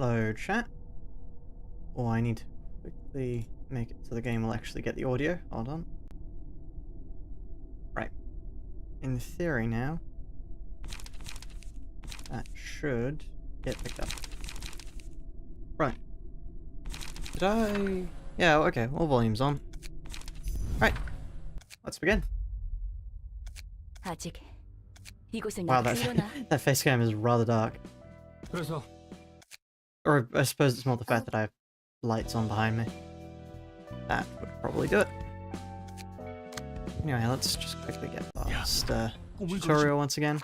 Hello, chat. Oh, I need to quickly make it so the game will actually get the audio. Hold on. Right. In theory now, that should get picked up. Right. Did I... Yeah, okay, all volume's on. Right. Let's begin. Wow, that face cam is rather dark. Or I suppose it's more the fact that I have lights on behind me. That would probably do it. Anyway, let's just quickly get past tutorial once again.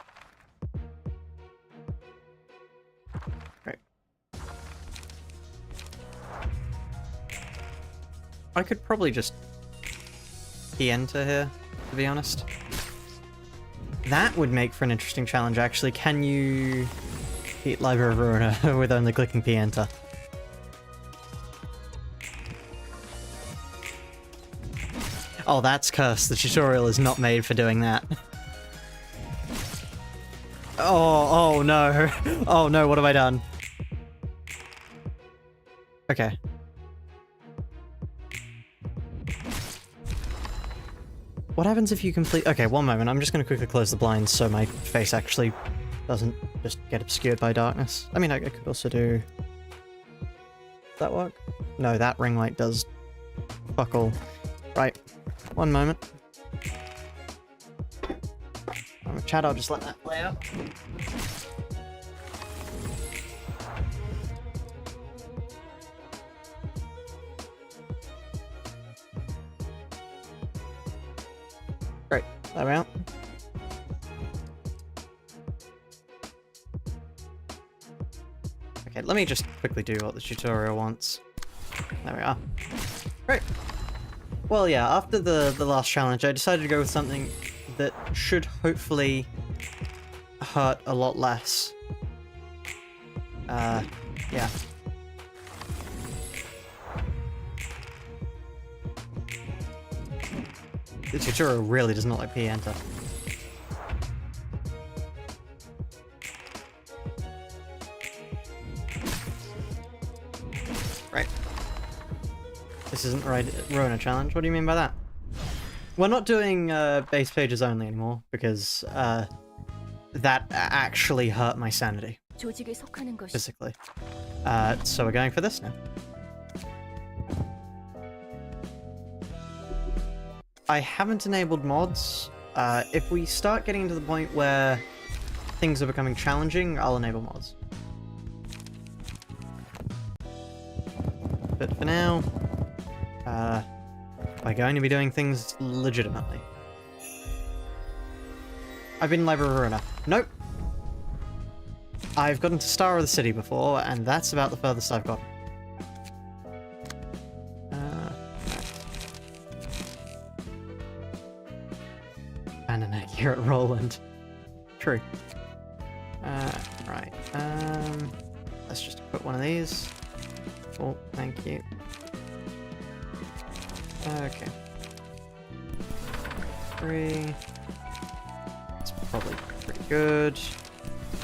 Great. I could probably just key enter here, to be honest. That would make for an interesting challenge, actually. Can you beat Library of Ruina with only clicking P enter? Oh, that's cursed. The tutorial is not made for doing that. Oh no. Oh no, what have I done? Okay. What happens if you complete... Okay, one moment. I'm just going to quickly close the blinds so my face actually doesn't just get obscured by darkness. I mean, I could also do... Does that work? No, that ring light does fuck all. Right. One moment. Chat, I'll just let that play out. Great. There we are. Okay, let me just quickly do what the tutorial wants. There we are. Great. Well, yeah, after the last challenge, I decided to go with something that should hopefully hurt a lot less. Yeah. The tutorial really does not like P-enter. Right. This isn't the right Rona challenge. What do you mean by that? We're not doing base pages only anymore, because that actually hurt my sanity. Physically. So we're going for this now. I haven't enabled mods. If we start getting to the point where things are becoming challenging, I'll enable mods. But for now, we're going to be doing things legitimately. I've been in Library of Ruina. Nope. I've gotten to Star of the City before, and that's about the furthest I've gotten. And an accurate Roland. True. Right. Let's just put one of these. Oh, thank you. Okay. 3. That's probably pretty good.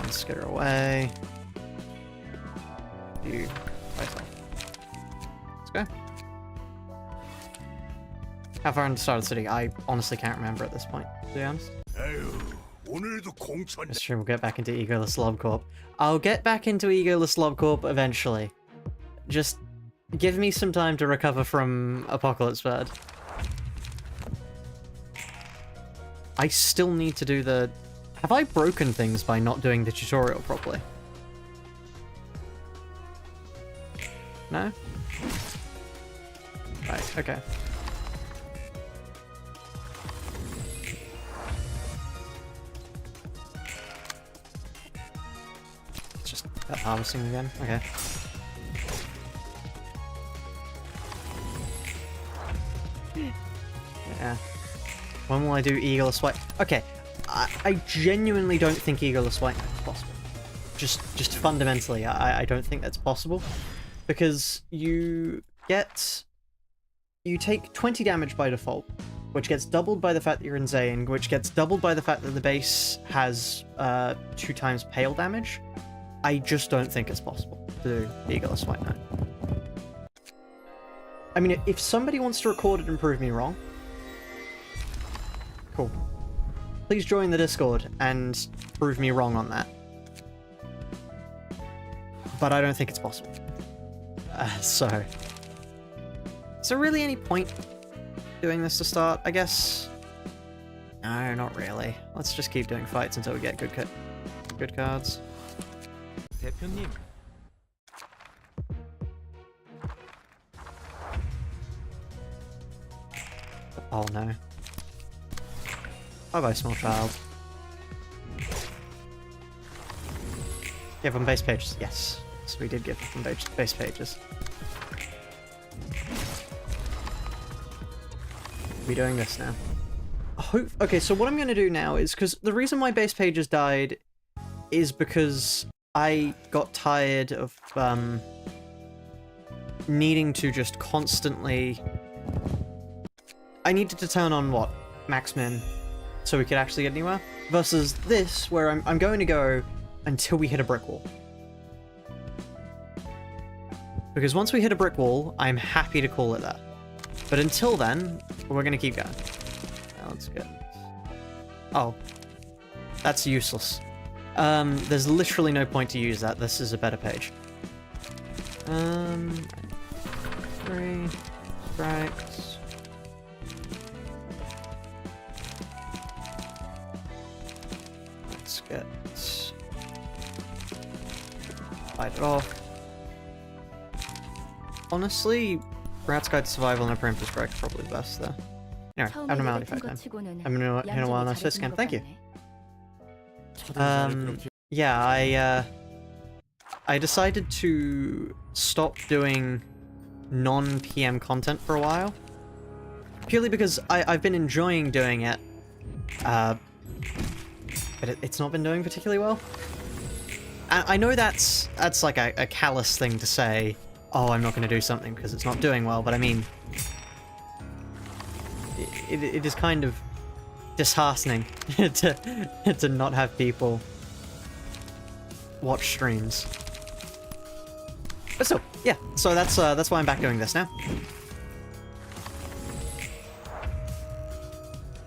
Let's get her away. You. Let's go. How far into Star of the City? I honestly can't remember at this point, to be honest. It's true, we'll get back into Egoless Lob Corp. I'll get back into Egoless Lob Corp eventually. Just give me some time to recover from Apocalypse Bird. I still need to do the... Have I broken things by not doing the tutorial properly? No? Right, okay. It's just that harvesting again? Okay. Yeah. When will I do Egoless White? Okay, I genuinely don't think Egoless White is possible. Just fundamentally, I don't think that's possible. Because you take 20 damage by default, which gets doubled by the fact that you're insane, which gets doubled by the fact that the base has 2 times pale damage. I just don't think it's possible. to do the Eagle's White Knight. I mean, if somebody wants to record it and prove me wrong, cool. Please join the Discord and prove me wrong on that. But I don't think it's possible. So... Is there really any point doing this to start? I guess... No, not really. Let's just keep doing fights until we get good cards. 대표님. Oh no. Bye bye, small child. Give them base pages. Yes. So we did give them base pages. We're doing this now. Okay, so what I'm going to do now is, because the reason why base pages died is because I got tired of needing to just constantly... I needed to turn on, what, max min, so we could actually get anywhere, versus this, where I'm going to go until we hit a brick wall. Because once we hit a brick wall, I'm happy to call it that. But until then, we're going to keep going. Let's get... Oh. That's useless. There's literally no point to use that. This is a better page. 3 strikes. Let's get... Fight it off. Honestly, Rat's Guide to Survival and a Preemptive Strike are probably the best there. Anyway, abnormality fight time. I'm gonna hit a while nice fist scan. Thank you. Yeah, I decided to stop doing non-PM content for a while. Purely because I've been enjoying doing it, but it's not been doing particularly well. I know that's like a callous thing to say, oh, I'm not going to do something because it's not doing well, but I mean, it is kind of disheartening to not have people watch streams. But still, yeah, so that's why I'm back doing this now.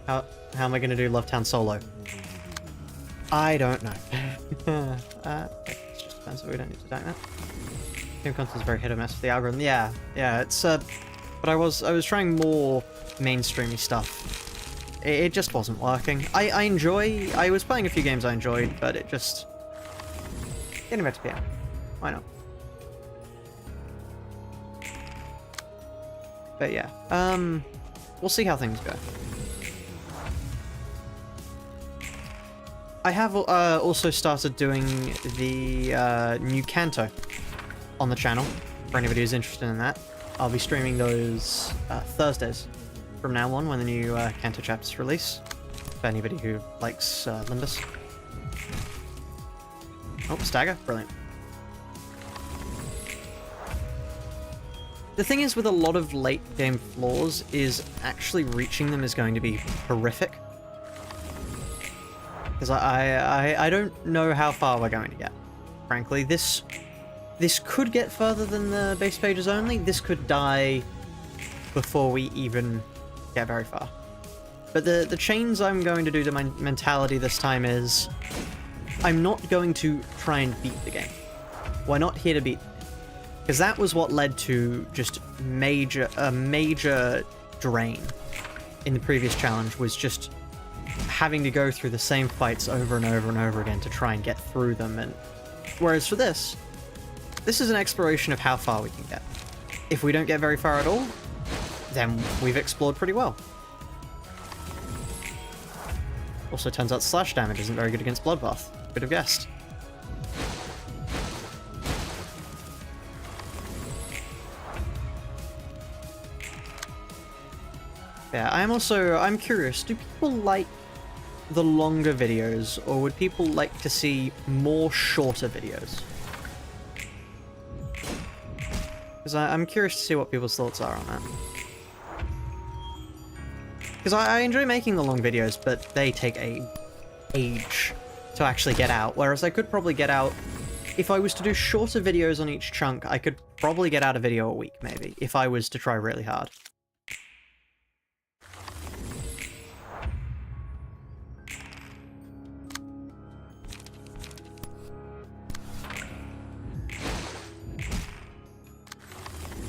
How am I going to do Love Town solo? I don't know. It's just defensive, we don't need to tank that. Game content is very hit or miss with the algorithm. Yeah, it's but I was trying more mainstreamy stuff. It just wasn't working. I was playing a few games I enjoyed, but it just... Getting back to PM. Why not? But yeah, we'll see how things go. I have also started doing the new Kanto on the channel, for anybody who's interested in that. I'll be streaming those Thursdays from now on when the new Kanto chapters release, for anybody who likes Limbus. Oh, stagger, brilliant. The thing is with a lot of late game flaws is actually reaching them is going to be horrific. Because I don't know how far we're going to get. Frankly, this could get further than the base pages only. This could die before we even get very far. But the change I'm going to do to my mentality this time is I'm not going to try and beat the game. We're not here to beat the game. Because that was what led to just a major drain in the previous challenge, was just having to go through the same fights over and over and over again to try and get through them. And whereas for this is an exploration of how far we can get. If we don't get very far at all, then we've explored pretty well. Also turns out slash damage isn't very good against Bloodbath. Could have guessed. Yeah, I'm curious, do people like the longer videos, or would people like to see more shorter videos? Because I'm curious to see what people's thoughts are on that. Because I enjoy making the long videos, but they take age to actually get out, whereas I could probably get out if I was to do shorter videos on each chunk, I could probably get out a video a week, maybe, if I was to try really hard.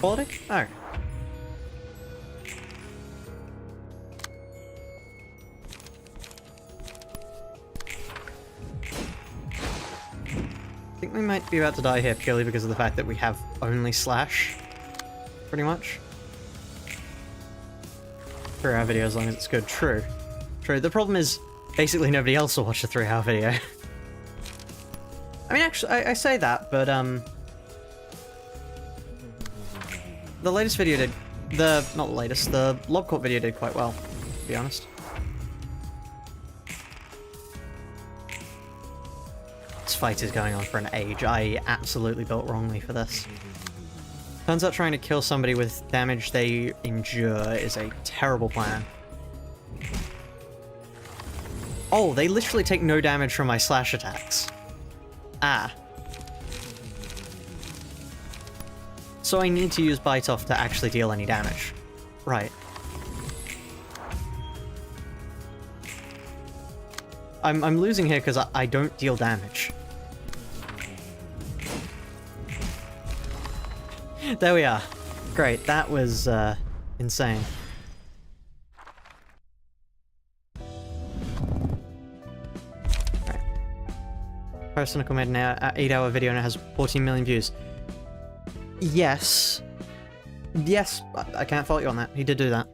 Quality? Oh. I think we might be about to die here purely because of the fact that we have only slash, pretty much. For our video, as long as it's good. True. True. The problem is, basically nobody else will watch a 3-hour video. I mean, actually, I say that, but, the latest video did... not the latest, the Lobcourt video did quite well, to be honest. This fight is going on for an age. I absolutely built wrongly for this. Turns out trying to kill somebody with damage they endure is a terrible plan. Oh, they literally take no damage from my slash attacks. Ah. So I need to use Bite Off to actually deal any damage. Right. I'm losing here because I don't deal damage. There we are. Great, that was insane. Right. Personical made an 8-hour video and it has 14 million views. Yes. Yes, I can't fault you on that. He did do that.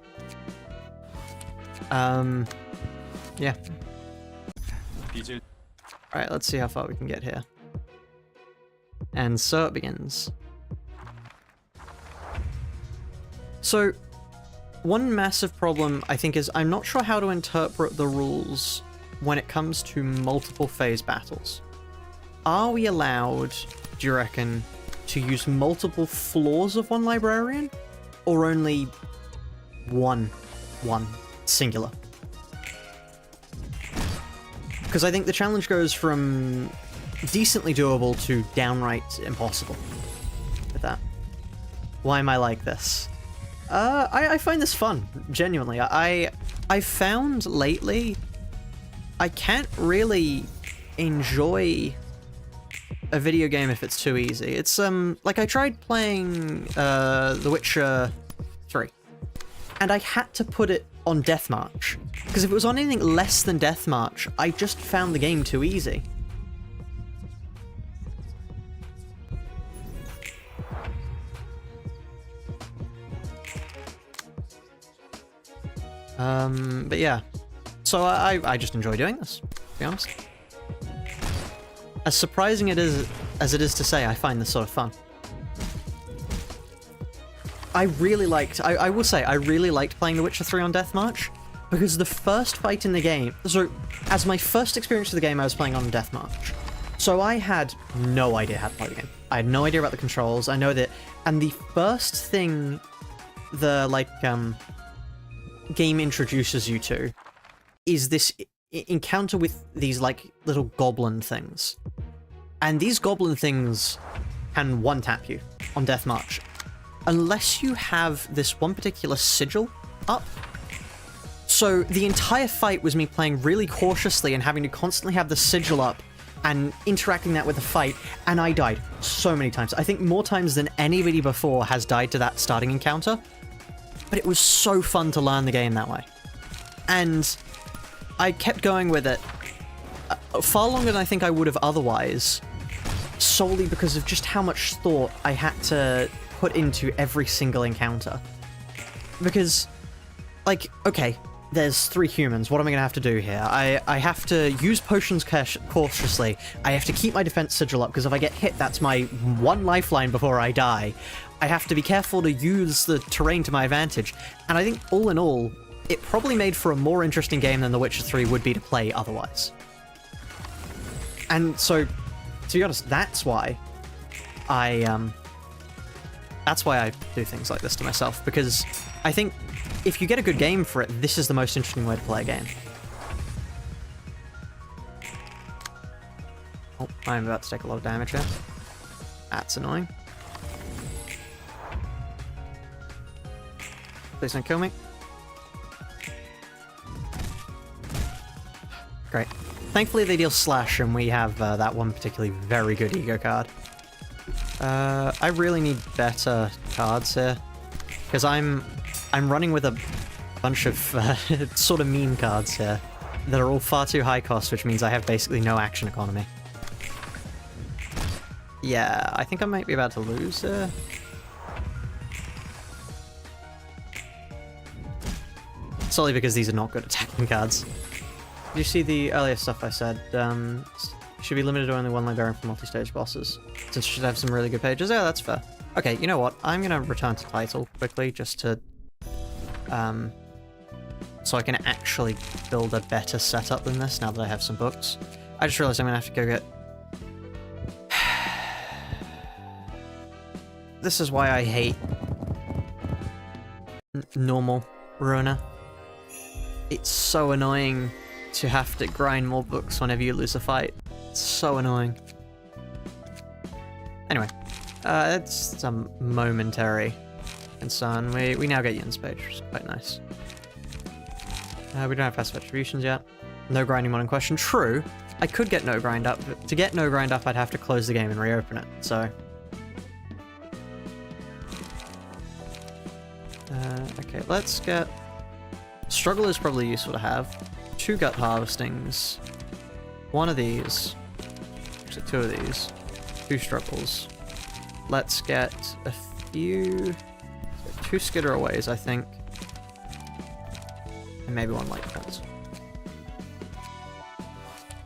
Yeah. Alright, let's see how far we can get here. And so it begins. So, one massive problem, I think, is I'm not sure how to interpret the rules when it comes to multiple phase battles. Are we allowed, do you reckon, to use multiple floors of one librarian? Or only one singular? Because I think the challenge goes from decently doable to downright impossible with that. Why am I like this? I find this fun, genuinely. I found lately I can't really enjoy a video game if it's too easy. It's, like I tried playing, The Witcher 3, and I had to put it on Death March, because if it was on anything less than Death March, I just found the game too easy. But yeah. So I just enjoy doing this, to be honest. As surprising as it is to say, I find this sort of fun. I will say, I really liked playing The Witcher 3 on Death March, because the first fight in the game... So, as my first experience of the game, I was playing on Death March. So I had no idea how to play the game. I had no idea about the controls, I know that... And the first thing the, game introduces you to is this encounter with these, little goblin things. And these goblin things can one-tap you on Death March. Unless you have this one particular sigil up. So the entire fight was me playing really cautiously and having to constantly have the sigil up and interacting that with the fight, and I died so many times. I think more times than anybody before has died to that starting encounter. But it was so fun to learn the game that way. And I kept going with it far longer than I think I would have otherwise, solely because of just how much thought I had to put into every single encounter. Because, okay, there's 3 humans, what am I gonna have to do here? I have to use potions cautiously, I have to keep my defense sigil up, because if I get hit, that's my one lifeline before I die. I have to be careful to use the terrain to my advantage, and I think all in all, it probably made for a more interesting game than The Witcher 3 would be to play otherwise. And so, to be honest, that's why I do things like this to myself, because I think if you get a good game for it, this is the most interesting way to play a game. Oh, I'm about to take a lot of damage here. That's annoying. Please don't kill me. Great. Thankfully they deal slash and we have that one particularly very good ego card. I really need better cards here. Because I'm running with a bunch of sort of meme cards here that are all far too high cost, which means I have basically no action economy. Yeah, I think I might be about to lose here. Solely because these are not good attacking cards. Did you see the earlier stuff I said? Should be limited to only one librarian for multi-stage bosses. Since you should have some really good pages. Yeah, that's fair. Okay, you know what? I'm gonna return to title quickly just to... so I can actually build a better setup than this now that I have some books. I just realized I'm gonna have to go get... This is why I hate... normal Ruina. It's so annoying to have to grind more books whenever you lose a fight. It's so annoying. Anyway, it's a momentary concern. We now get Yin's page, which is quite nice. We don't have passive attributions yet. No grinding mod in question. True, I could get no grind up, but to get no grind up I'd have to close the game and reopen it, so... okay, let's get... Struggle is probably useful to have. 2 gut harvestings. 1 of these. Actually, 2 of these. 2 struggles. Let's get a few... 2 skitteraways, I think. And maybe 1 light fence.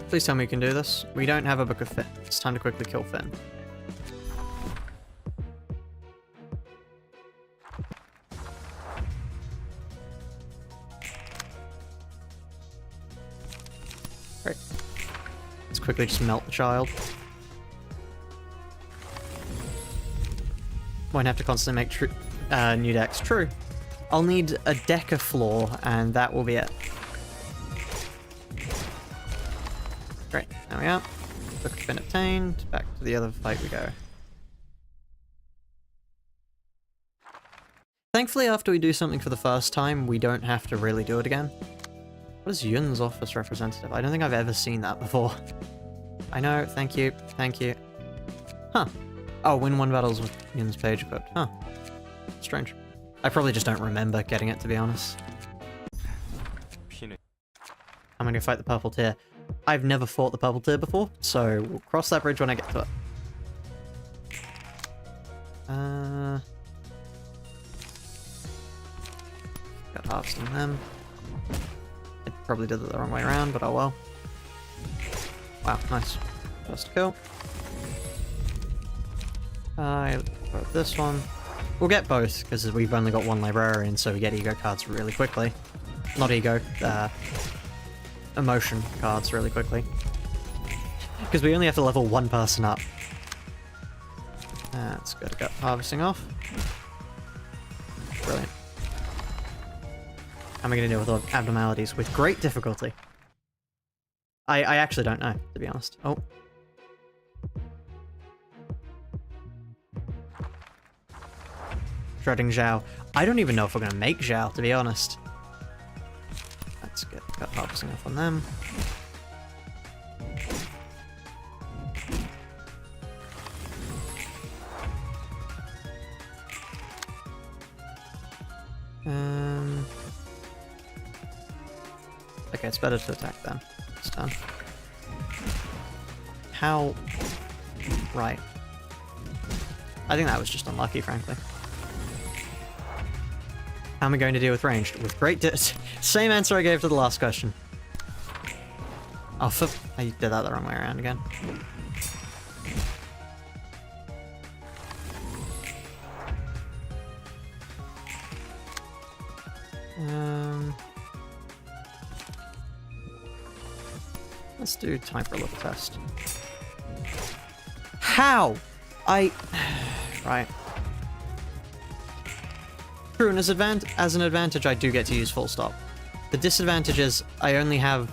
Please tell me you can do this. We don't have a Book of Finn. It's time to quickly kill Finn. Great. Let's quickly just melt the child. Won't have to constantly make new decks. True. I'll need a Deca floor, and that will be it. Great. There we are. Book has been obtained. Back to the other fight we go. Thankfully, after we do something for the first time, we don't have to really do it again. What is Yun's office representative? I don't think I've ever seen that before. I know, thank you, thank you. Huh. Oh, win 1 battles with Yun's page equipped. Huh. Strange. I probably just don't remember getting it, to be honest. I'm gonna fight the purple tier. I've never fought the purple tier before, so we'll cross that bridge when I get to it. Got harvesting them. I probably did it the wrong way around, but oh well. Wow, nice. First kill. Got this one. We'll get both, because we've only got 1 librarian, so we get ego cards really quickly. Not ego, emotion cards really quickly. Because we only have to level 1 person up. That's good to get harvesting off. Brilliant. How am I going to deal with all abnormalities? With great difficulty. I actually don't know, to be honest. Oh. Shredding Zhao. I don't even know if we're going to make Zhao, to be honest. Let's get harvesting off on them. Okay, it's better to attack them. It's done. How? Right. I think that was just unlucky, frankly. How am I going to deal with ranged? With great same answer I gave to the last question. Oh, I did that the wrong way around again. Let's do time for a little test. How? Right. True, and as an advantage, I do get to use full stop. The disadvantage is I only have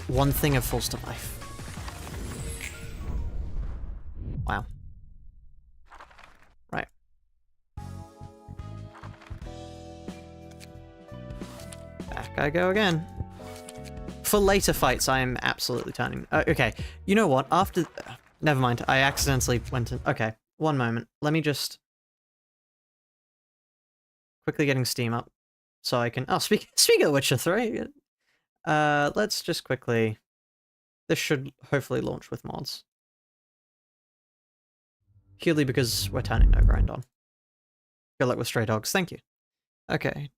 1 thing of full stop life. Wow. Right. Back I go again. For later fights, I am absolutely turning... okay, you know what? After... never mind, I accidentally went in... Okay, one moment. Let me just... quickly getting Steam up. So I can... Oh, speaking of Witcher 3, let's just quickly... This should hopefully launch with mods. Purely because we're turning no grind on. Good luck with Stray Dogs, thank you. Okay.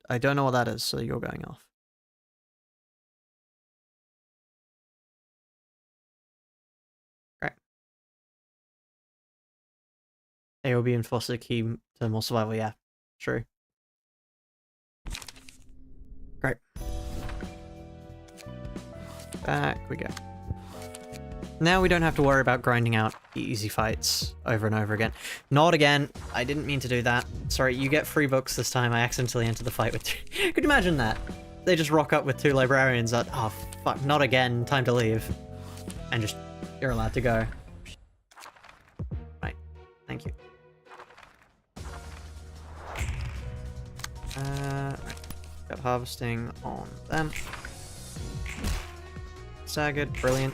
I don't know what that is, so you're going off. Right. AOB enforcer key to more survival, yeah. True. Great. Back we go. Now we don't have to worry about grinding out easy fights over and over again. Not again. I didn't mean to do that. Sorry, you get free books this time. I accidentally entered the fight with two. Could you imagine that? They just rock up with 2 librarians that, oh fuck, not again, time to leave. And just, you're allowed to go. Right, thank you. Right. Got harvesting on them. Staggered, brilliant.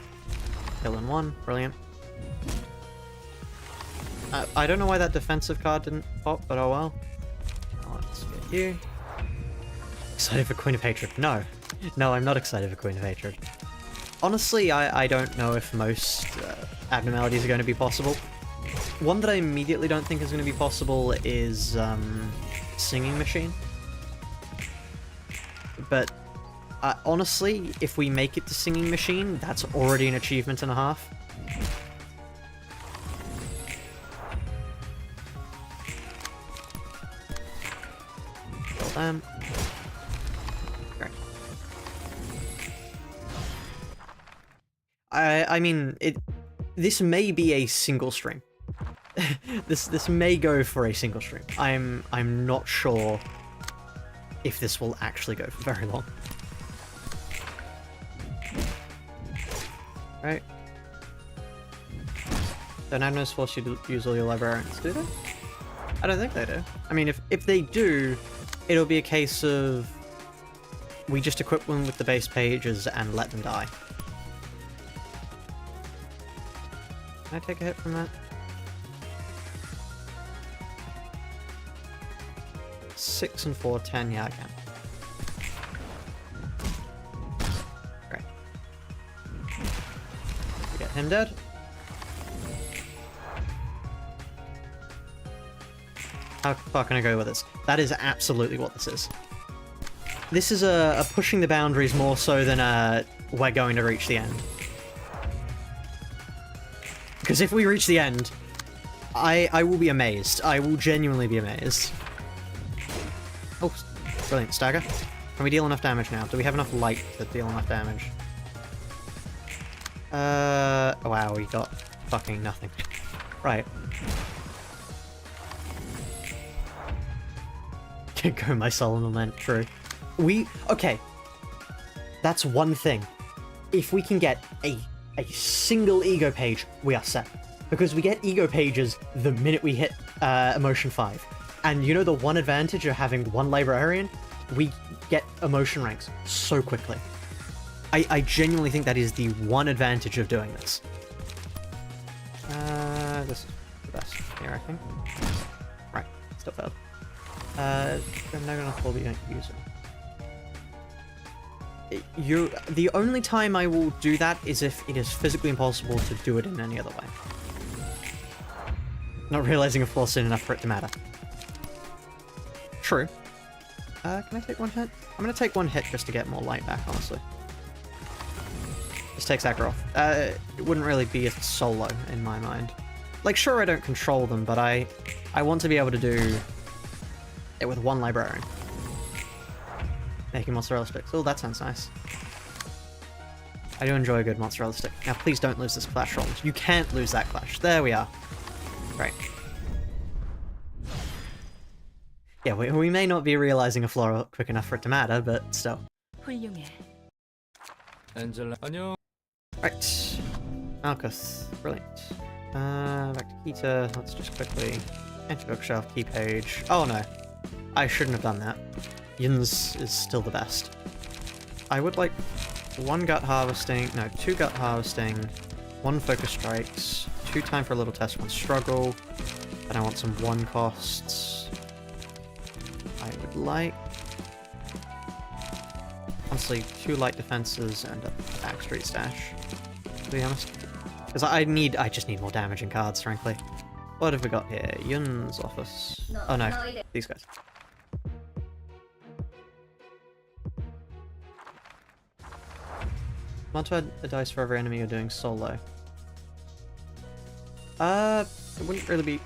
Kill in 1, brilliant. I don't know why that defensive card didn't pop, but oh well. Let's get you. Excited for Queen of Hatred? No. No, I'm not excited for Queen of Hatred. Honestly, I don't know if most abnormalities are going to be possible. One that I immediately don't think is going to be possible is Singing Machine. But honestly, if we make it to Singing Machine, that's already an achievement and a half. Kill them. Great. I mean, this may be a single stream. This may go for a single stream. I'm not sure if this will actually go for very long. Right. Don't Adnos force you to use all your librarians, do they? I don't think they do. I mean, if they do, it'll be a case of we just equip them with the base pages and let them die. Can I take a hit from that? 6 and 4, 10, yeah I can. Great. Get him dead. How far can I go with this? That is absolutely what this is. This is a pushing the boundaries more so than we're going to reach the end. Because if we reach the end, I will be amazed. I will genuinely be amazed. Oh, brilliant. Stagger. Can we deal enough damage now? Do we have enough light to deal enough damage? Wow, we got fucking nothing. Right. Go my solemn lament, true. Okay. That's one thing. If we can get a single ego page, we are set. Because we get ego pages the minute we hit emotion 5. And you know the one advantage of having one librarian? We get emotion ranks so quickly. I genuinely think that is the one advantage of doing this. This is the best here, I think. Right, still failed. I'm not gonna hold you, don't use it. The only time I will do that is if it is physically impossible to do it in any other way. Not realizing a force in enough for it to matter. True. Can I take one hit? I'm gonna take one hit just to get more light back, honestly. Just takes aggro off. It wouldn't really be a solo in my mind. Like, sure, I don't control them, but I want to be able to do it with one librarian. Making mozzarella sticks. Oh, that sounds nice. I do enjoy a good mozzarella stick. Now, please don't lose this clash, Roland. You can't lose that clash. There we are. Great. Yeah, we may not be realizing a flaw quick enough for it to matter, but still. Angela, 안녕. Right. Malkuth. Brilliant. Back to Kita. Let's just quickly... Empty bookshelf, key page. Oh no. I shouldn't have done that. Yun's is still the best. I would like 1 gut harvesting... No, 2 gut harvesting, 1 focus strikes, 2 time for a little test, 1 struggle. Then I want some 1 costs. I would like... Honestly, 2 light defenses and a back street stash, to be honest. Because I just need more damaging cards, frankly. What have we got here? Yun's office. Oh no, these guys. Want to add a dice for every enemy you're doing solo. It wouldn't really be...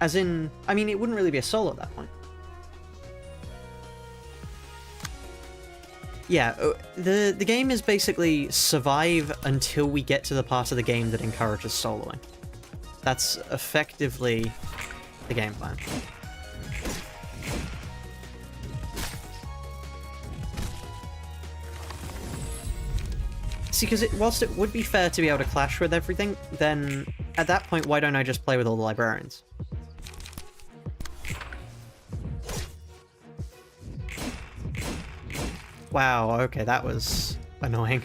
as in... I mean, it wouldn't really be a solo at that point. Yeah, the game is basically survive until we get to the part of the game that encourages soloing. That's effectively the game plan. See, because whilst it would be fair to be able to clash with everything, then at that point, why don't I just play with all the librarians? Wow, okay, that was annoying.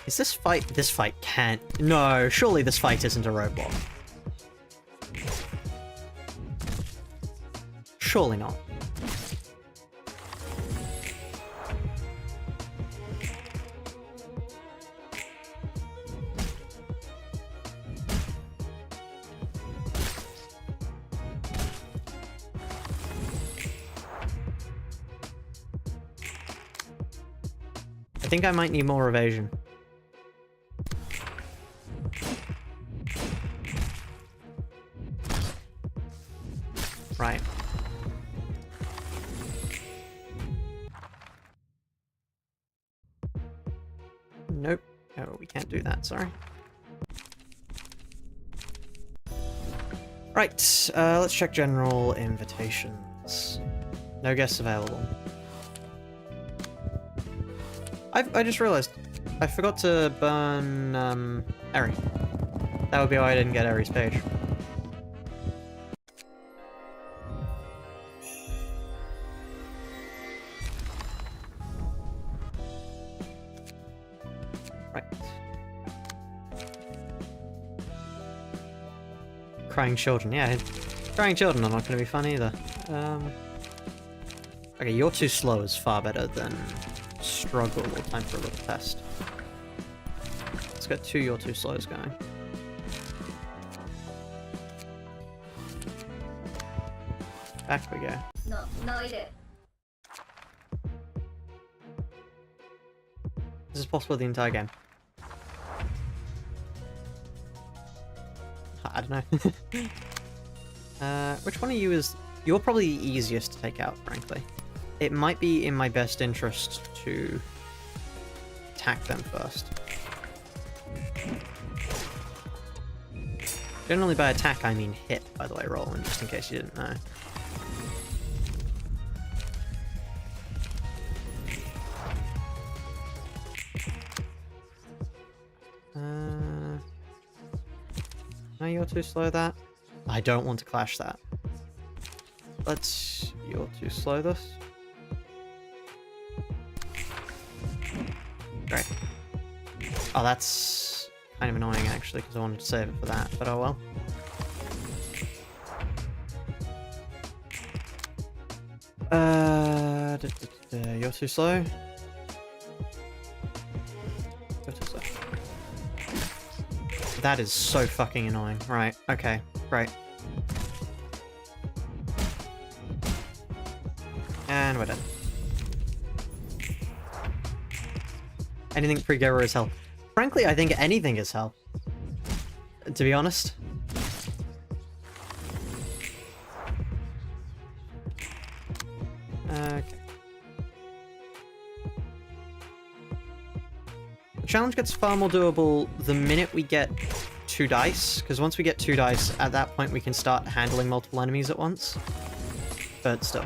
Is this fight... This fight can't... No, surely this fight isn't a roadblock. Surely not. I think I might need more evasion. Right. Nope. Oh, we can't do that, sorry. Right, let's check general invitations. No guests available. I just realized I forgot to burn Eri. That would be why I didn't get Eri's page. Right. Crying children, yeah. Crying children are not going to be fun either. Okay, you're too slow is far better than struggle or time for a little test. Let's get 2 you're too slows going. Back we go. This is possible the entire game. I don't know. Which one of you is... You're probably the easiest to take out, frankly. It might be in my best interest to attack them first. Generally by attack I mean hit, by the way, Roland, just in case you didn't know. No, you're too slow that. I don't want to clash that. You're too slow this. Great. Oh, that's kind of annoying actually, because I wanted to save it for that, but oh well. You're too slow. You're too slow. That is so fucking annoying. Right, okay, great. And we're done. Anything pre-Gera is hell. Frankly, I think anything is hell. To be honest. Okay. The challenge gets far more doable the minute we get 2 dice, because once we get 2 dice, at that point we can start handling multiple enemies at once. But still.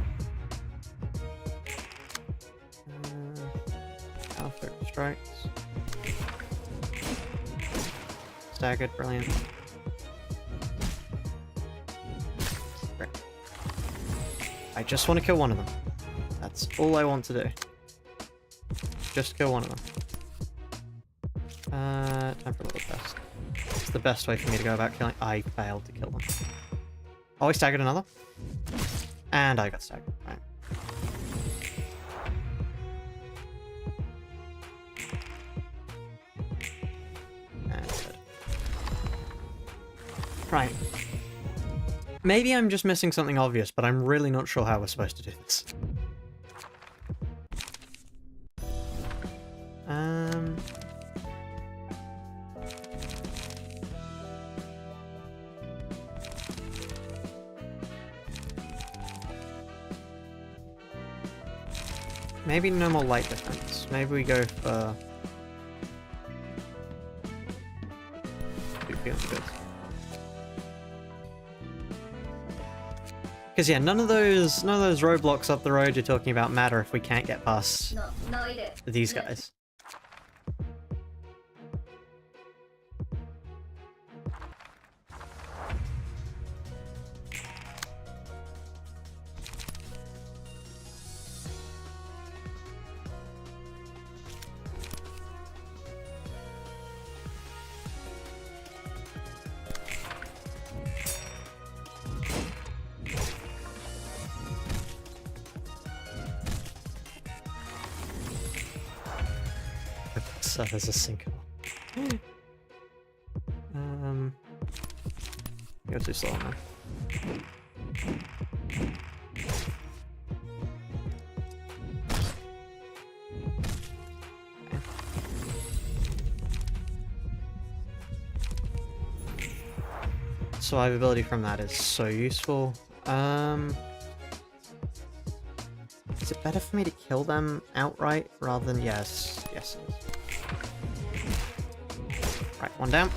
Focus strikes. Staggered, brilliant. Great. I just want to kill one of them. That's all I want to do. Just kill one of them. Time for a little test. It's the best way for me to go about killing. I failed to kill them. Oh, I staggered another. And I got staggered. Right. And dead. Right. Maybe I'm just missing something obvious, but I'm really not sure how we're supposed to do this. Maybe no more light defense. Maybe we go for... Because yeah, none of those roadblocks up the road you're talking about matter if we can't get past these guys. So there's a sinkhole. Go too slow now. Survivability from that is so useful. Is it better for me to kill them outright rather than... Yes, yes it is. Right, one down.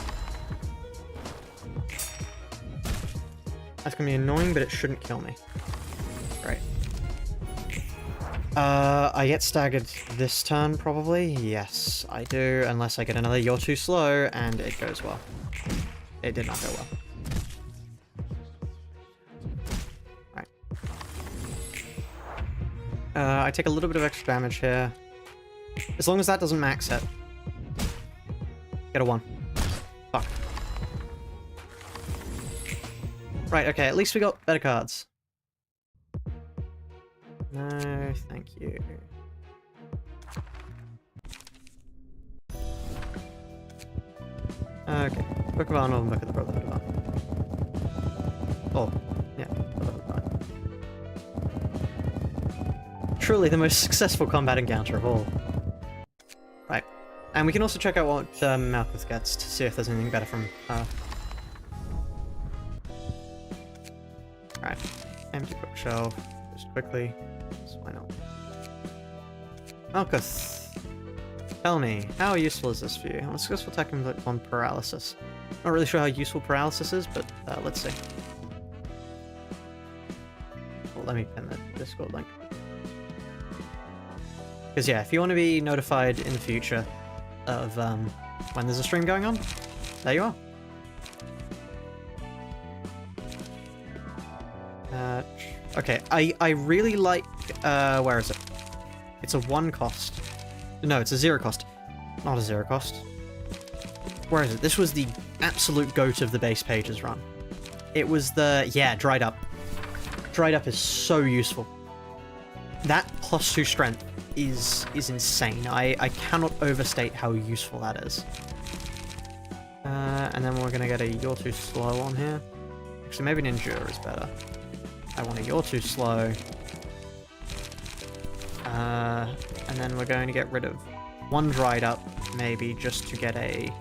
That's gonna be annoying, but it shouldn't kill me. Great. I get staggered this turn, probably? Yes, I do, unless I get another "you're too slow," and it goes well. It did not go well. Right. I take a little bit of extra damage here. As long as that doesn't max it. Get a 1. Fuck. Right, okay, at least we got better cards. No, thank you. Okay, Book of Arnold and Book of the Brotherhood of Arnold. Oh, yeah, Brotherhood of Arnold. Truly the most successful combat encounter of all. Right, and we can also check out what Malkuth gets to see if there's anything better from her. Right, empty bookshelf, just quickly, so why not? Malkuth, tell me, how useful is this for you? I'm a successful attack on paralysis. Not really sure how useful paralysis is, but let's see. Well, let me pin the Discord link. Because yeah, if you want to be notified in the future of when there's a stream going on, there you are. Okay, I really like, where is it? It's a 1 cost. No, it's a 0 cost. Not a 0 cost. Where is it? This was the absolute goat of the base pages run. It was the, yeah, Dried Up. Dried Up is so useful. That +2 strength is insane. I cannot overstate how useful that is. And then we're gonna get a "you're too slow" on here. Actually, maybe an Endure is better. I want a "you're too slow." And then we're going to get rid of 1 Dried Up, maybe, just to get a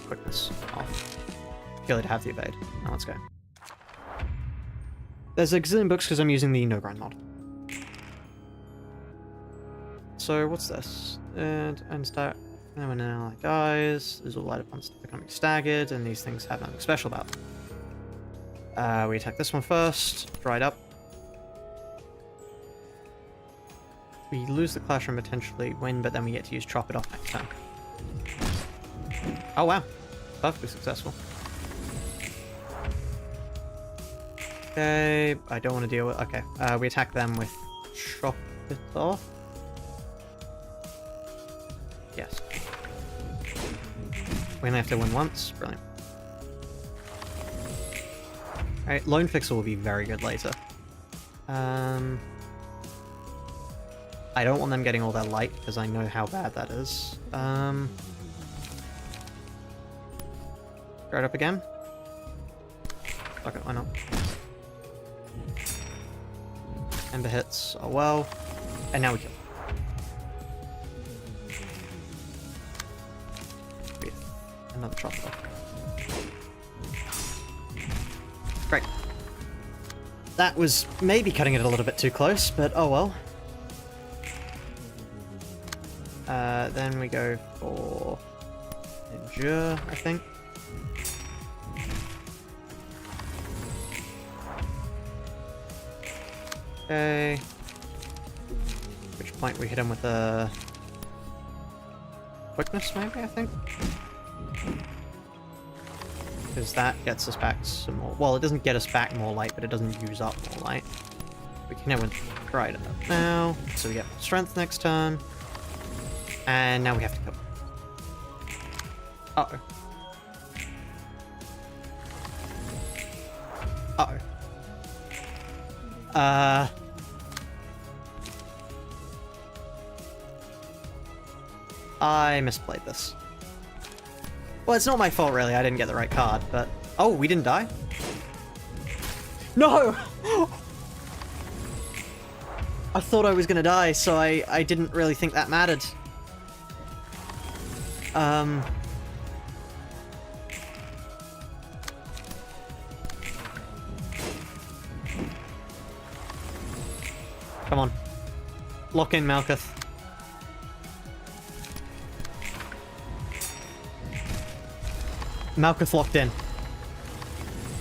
quickness off. Purely to have the evade. Now let's go. There's a gazillion books because I'm using the no grind mod. So what's this? And start. And when an ally dies, there's all light upon becoming staggered, and these things have nothing special about them. We attack this one first. Dried Up. We lose the classroom, potentially win, but then we get to use chop it off next time. Oh wow, perfectly successful. Okay, I don't want to deal with... Okay, we attack them with chop it off. Yes. We only have to win once. Brilliant. Alright, Lone Fixer will be very good later. I don't want them getting all their light, because I know how bad that is. Straight up again. Fuck it, why not? Ember hits. Oh well. And now we kill. Another chopper. Great. That was maybe cutting it a little bit too close, but oh well. Then we go for Endure, I think. Okay. At which point we hit him with a quickness, maybe, I think? Because that gets us back some more... Well, it doesn't get us back more light, but it doesn't use up more light. We can now try it up now, so we get strength next turn. And now we have to kill. Uh-oh. Uh-oh. I misplayed this. Well, it's not my fault, really. I didn't get the right card, but... Oh, we didn't die? No! I thought I was gonna die, so I didn't really think that mattered. Come on. Lock in, Malkuth. Malkuth locked in.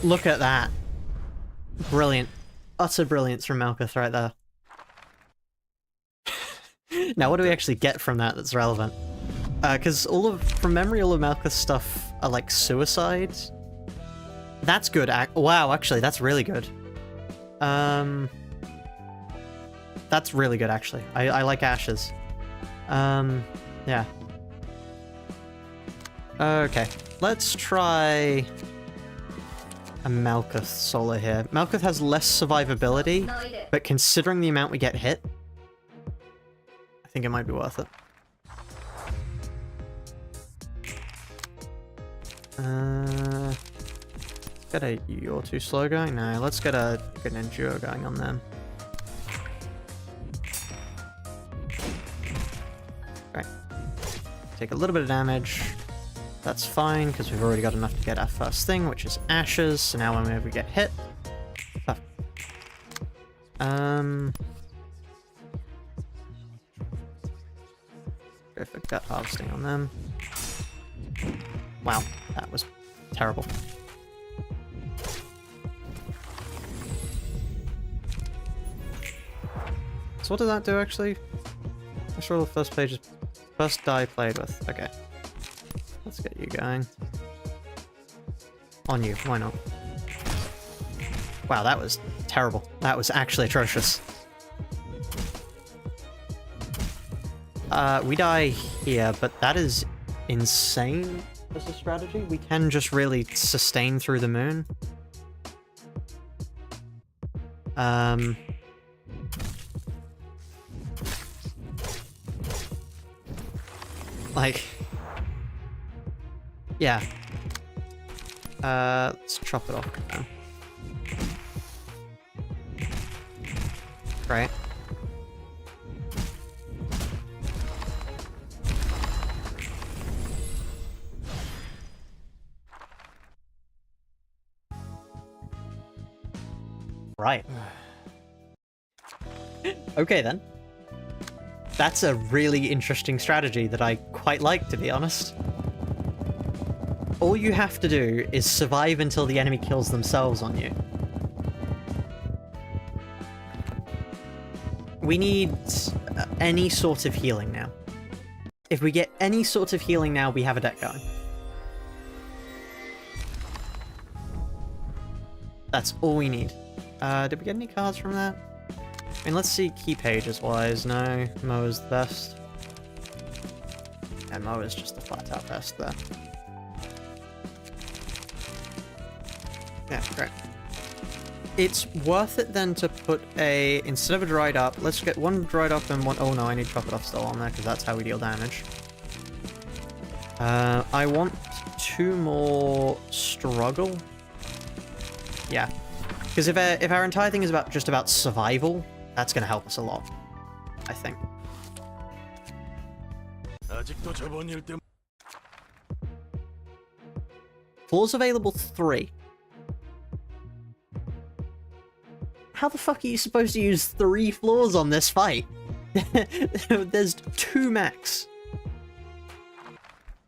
Look at that. Brilliant. Utter brilliance from Malkuth right there. Now, what do we actually get from that that's relevant? Because from memory, all of Malkuth's stuff are like suicides. That's good. Wow, actually, that's really good. That's really good, actually. I like ashes. Yeah. Okay, let's try a Malkuth solo here. Malkuth has less survivability, but considering the amount we get hit, I think it might be worth it. Get a You're Too Slow going? No, let's get an Endure going on them. Right. Take a little bit of damage. That's fine, because we've already got enough to get our first thing, which is ashes. So now whenever we get hit... Go for gut harvesting on them. Wow, that was terrible. So what did that do, actually? I'm sure the first page is first die played with. Okay. Let's get you going. On you, why not? Wow, that was terrible. That was actually atrocious. We die here, but that is insane as a strategy. We can just really sustain through the moon. Like... Yeah. Let's chop it off now. Right. Right. Okay then. That's a really interesting strategy that I quite like, to be honest. All you have to do is survive until the enemy kills themselves on you. We need any sort of healing now. If we get any sort of healing now, we have a deck going. That's all we need. Did we get any cards from that? I mean, let's see key pages wise. No, Mo is the best. And Mo is just the flat out best there. Yeah, great. It's worth it then to put a, instead of a dried up, let's get one dried up and one, oh no, I need chop it off still on there because that's how we deal damage. I want 2 more struggle. Yeah, because if our entire thing is just about survival, that's going to help us a lot, I think. Floors available 3. How the fuck are you supposed to use 3 floors on this fight? There's 2 max.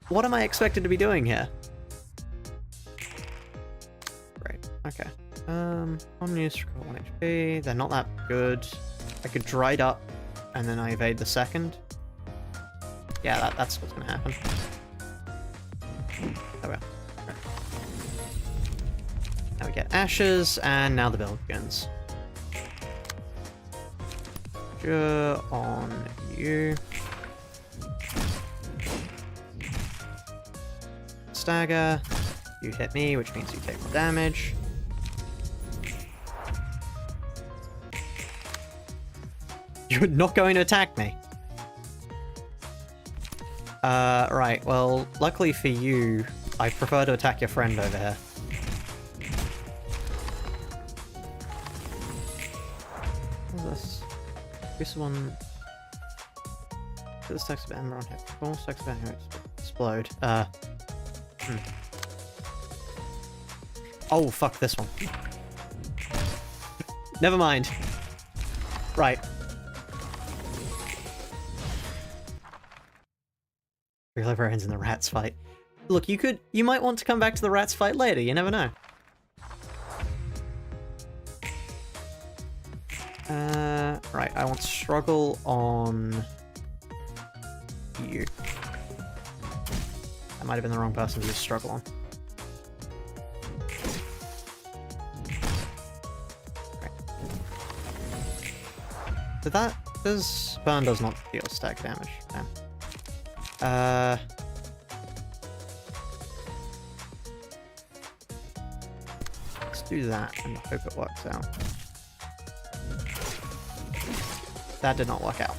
What am I expected to be doing here? Great, okay. 1 use for 1 HP. They're not that good. I could dried up, and then I evade the second. Yeah, that's what's gonna happen. There we are. Right. Now we get ashes, and now the build begins. On you. Stagger. You hit me, which means you take more damage. You're not going to attack me. Right, well, luckily for you, I prefer to attack your friend over here. What's this? This one. This text of ember on hit. Cool, text of ember explode. Oh, fuck this one. Never mind. Right. Three librarians in the rats fight. Look, you might want to come back to the rats fight later, you never know. Right, I want struggle on you. That might have been the wrong person to use struggle on. Right. Does burn does not deal stack damage. Damn. Let's do that and hope it works out. That did not work out.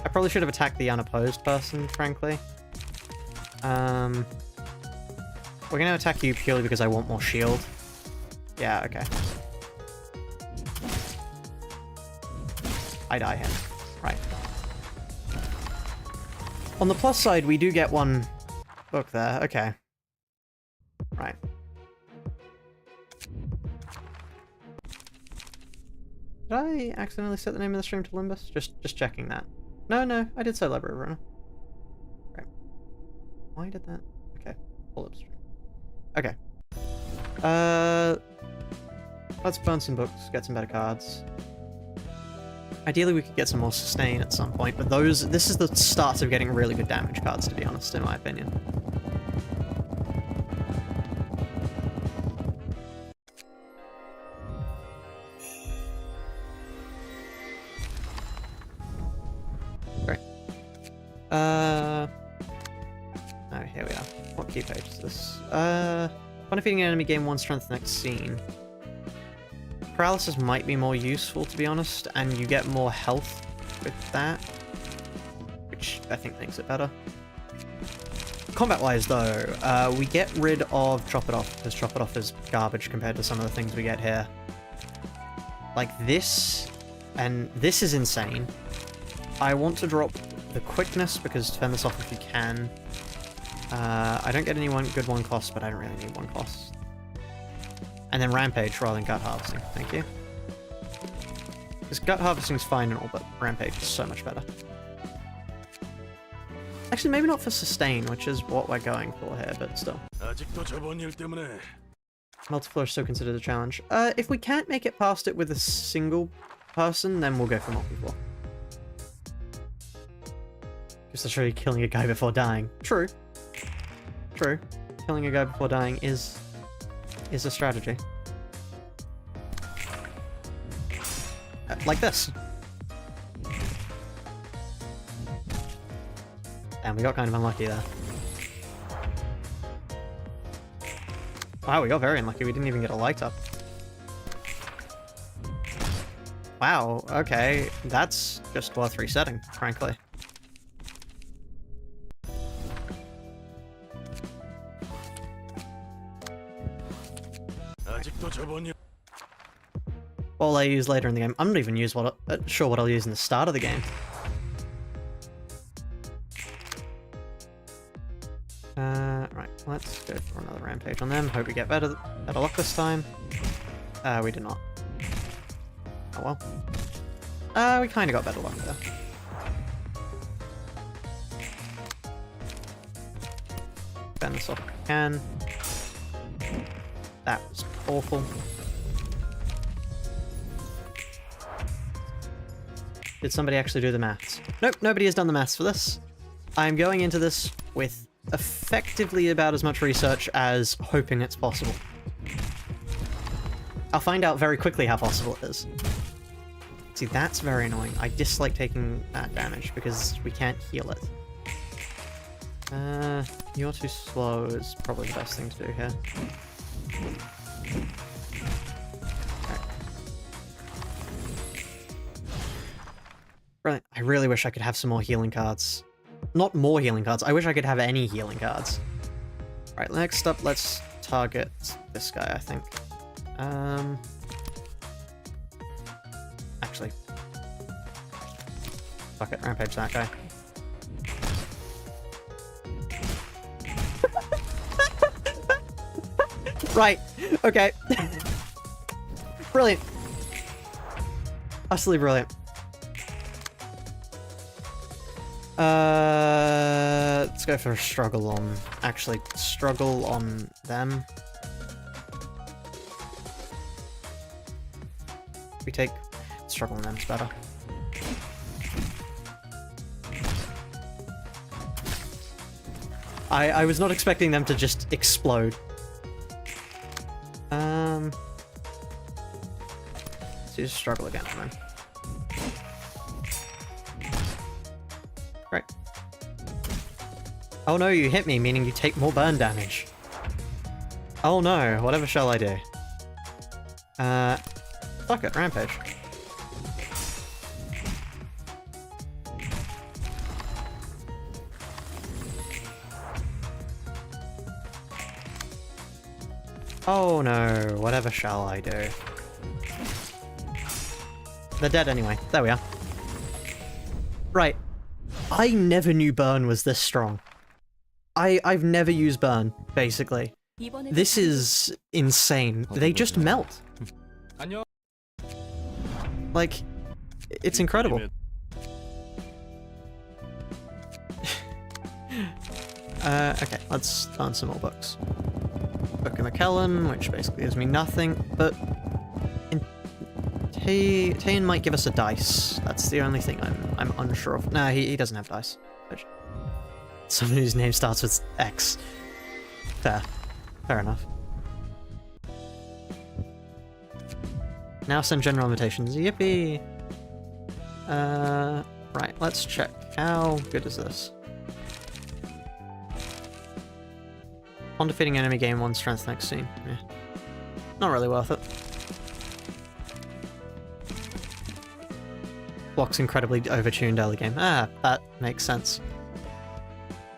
I probably should have attacked the unopposed person, frankly. We're gonna attack you purely because I want more shield. Yeah, okay. I die him. Right. On the plus side, we do get 1 book there. Okay. Right. Did I accidentally set the name of the stream to Limbus? Just checking that. No, I did say Library of Ruina. Right. Why did that? Okay. Pull up stream. Okay. Let's burn some books, get some better cards. Ideally we could get some more sustain at some point, but this is the start of getting really good damage cards, to be honest, in my opinion. Great. Oh, here we are. What key page is this? When defeating an enemy, gain 1 strength next scene. Paralysis might be more useful, to be honest, and you get more health with that, which I think makes it better. Combat-wise, though, we get rid of Chop It Off, because Chop It Off is garbage compared to some of the things we get here. Like this, and this is insane. I want to drop the quickness, because fend this off if you can. I don't get any good 1 cost, but I don't really need 1 cost. And then Rampage rather than Gut Harvesting, thank you. Because Gut Harvesting is fine and all, but Rampage is so much better. Actually, maybe not for Sustain, which is what we're going for here, but still. Multi-floor is still considered a challenge. If we can't make it past it with a single person, then we'll go for multi-floor. Just literally killing a guy before dying. True. True. Killing a guy before dying is a strategy. Like this. And we got kind of unlucky there. Wow, we got very unlucky. We didn't even get a light up. Wow, okay. That's just worth resetting, frankly. What will I use later in the game? I'm not even sure what I'll use in the start of the game. Right, let's go for another rampage on them. Hope we get better luck this time. We did not. Oh well. We kind of got better luck there. Bend this off if we can. That was awful. Did somebody actually do the maths? Nope, nobody has done the maths for this. I'm going into this with effectively about as much research as hoping it's possible. I'll find out very quickly how possible it is. See, that's very annoying. I dislike taking that damage because we can't heal it. You're too slow is probably the best thing to do here. Okay. Brilliant. I really wish I could have some more healing cards. Not more healing cards, I wish I could have any healing cards. Alright, next up, let's target this guy, I think. Actually. Fuck it, rampage that guy. Right, okay. Brilliant. Utterly brilliant. Let's go for a struggle on... Actually, struggle on them. We take... Struggle on them's better. I was not expecting them to just explode. Let's use struggle again on them. Right. Oh no, you hit me, meaning you take more burn damage. Oh no, whatever shall I do? Fuck it, rampage. Oh no, whatever shall I do? They're dead anyway. There we are. Right. I never knew burn was this strong. I've never used burn, basically. This is insane. They just melt. Like, it's incredible. Okay, let's find some more books. Book of McKellen, which basically gives me nothing, but Tane might give us a dice. That's the only thing I'm unsure of. Nah, he doesn't have dice. Someone whose name starts with X. Fair. Fair enough. Now send general invitations. Yippee! Right, let's check. How good is this? On defeating enemy, gain 1 strength next scene. Yeah. Not really worth it. Block's incredibly overtuned early game. Ah, that makes sense.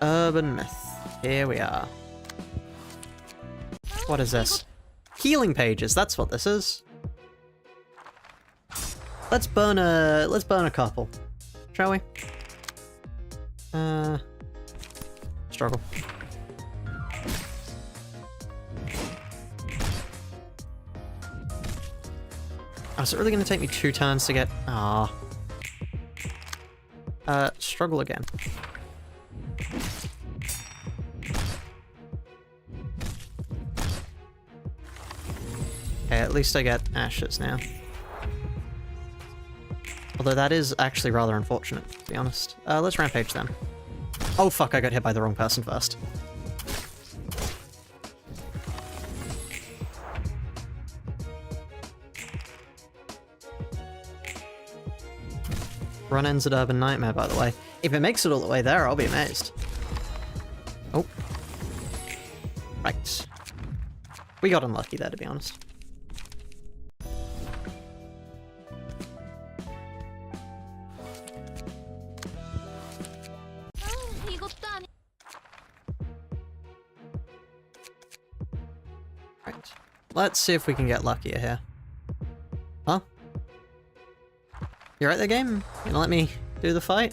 Urban myth. Here we are. What is this? Healing pages, that's what this is. Let's burn a couple. Shall we? Struggle. Oh, is it really going to take me 2 turns to get... Ah. Struggle again. Okay, at least I get ashes now. Although that is actually rather unfortunate, to be honest. Let's rampage them. Oh fuck, I got hit by the wrong person first. Run ends at Urban Nightmare, by the way. If it makes it all the way there, I'll be amazed. Oh. Right. We got unlucky there, to be honest. Right. Let's see if we can get luckier here. Huh? You right there, game? You gonna let me do the fight?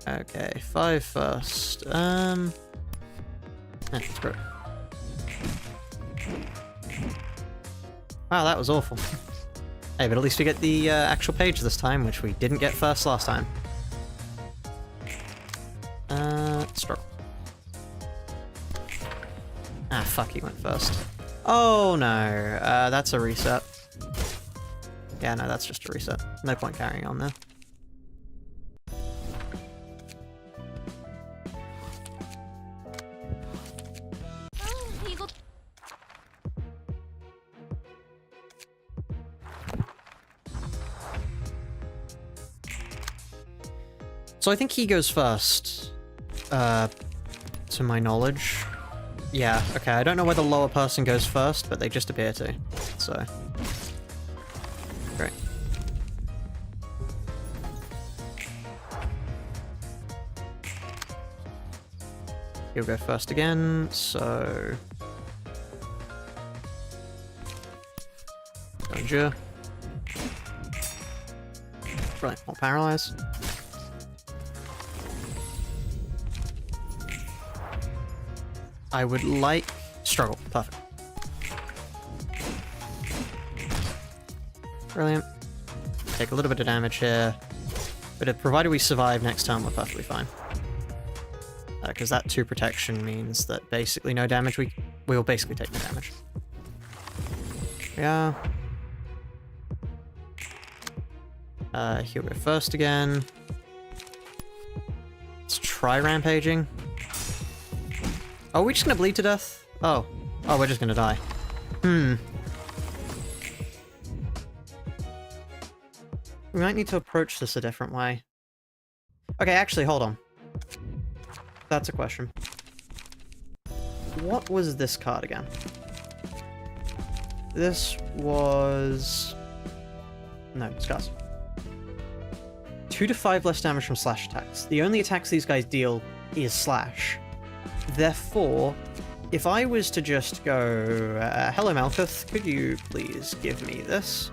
Okay, 5 first. Screw it. Wow, that was awful. Hey, but at least we get the actual page this time, which we didn't get first last time. Struggle. Ah, fuck, he went first. Oh no, that's a reset. Yeah, no, that's just a reset. No point carrying on there. So I think he goes first, to my knowledge. Yeah, okay, I don't know where the lower person goes first, but they just appear to, so... Great. He'll go first again, so... Go endure. Brilliant, more paralyze. I would like... Struggle. Perfect. Brilliant. Take a little bit of damage here. But provided we survive next turn, we're perfectly fine. Because that 2 protection means that basically no damage, we will basically take no damage. Yeah. He'll go first again. Let's try rampaging. Oh, are we just gonna bleed to death? Oh. Oh, we're just gonna die. Hmm. We might need to approach this a different way. Okay, actually, hold on. That's a question. What was this card again? This was... No, discuss. 2 to 5 less damage from slash attacks. The only attacks these guys deal is slash. Therefore, if I was to just go, hello Malkuth, could you please give me this?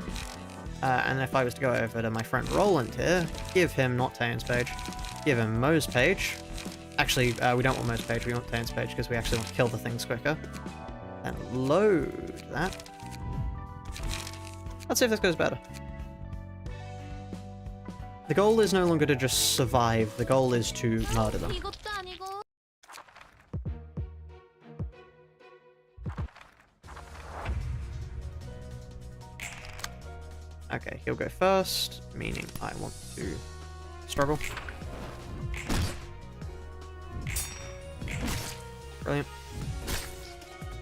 And if I was to go over to my friend Roland here, give him not Taeyeon's page, give him Mo's page. Actually, we don't want Mo's page, we want Taeyeon's page because we actually want to kill the things quicker. And load that. Let's see if this goes better. The goal is no longer to just survive, the goal is to murder them. Okay, he'll go first, meaning I want to struggle. Brilliant.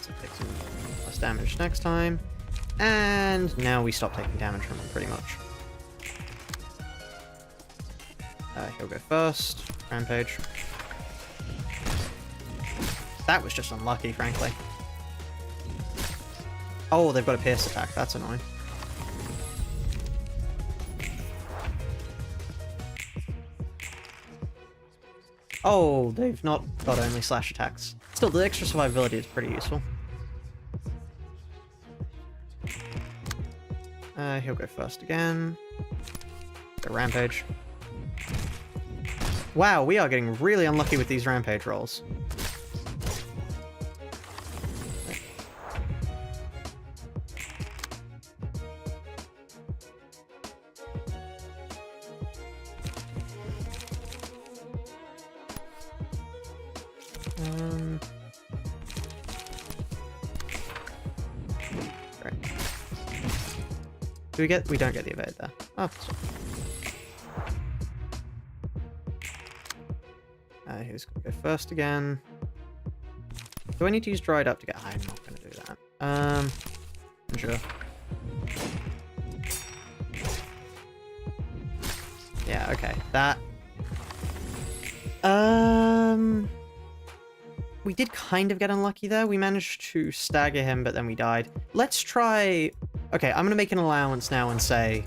So take some less damage next time. And now we stop taking damage from him, pretty much. He'll go first. Rampage. That was just unlucky, frankly. Oh, they've got a pierce attack. That's annoying. Oh, they've not got only slash attacks. Still, the extra survivability is pretty useful. He'll go first again. Go rampage. Wow, we are getting really unlucky with these rampage rolls. Great. Do we get? We don't get the evade there. Oh. Who's gonna go first again? Do I need to use dried up to get... I'm not gonna do that. Sure. Yeah, okay. That... We did kind of get unlucky there. We managed to stagger him, but then we died. Let's try... Okay, I'm gonna make an allowance now and say...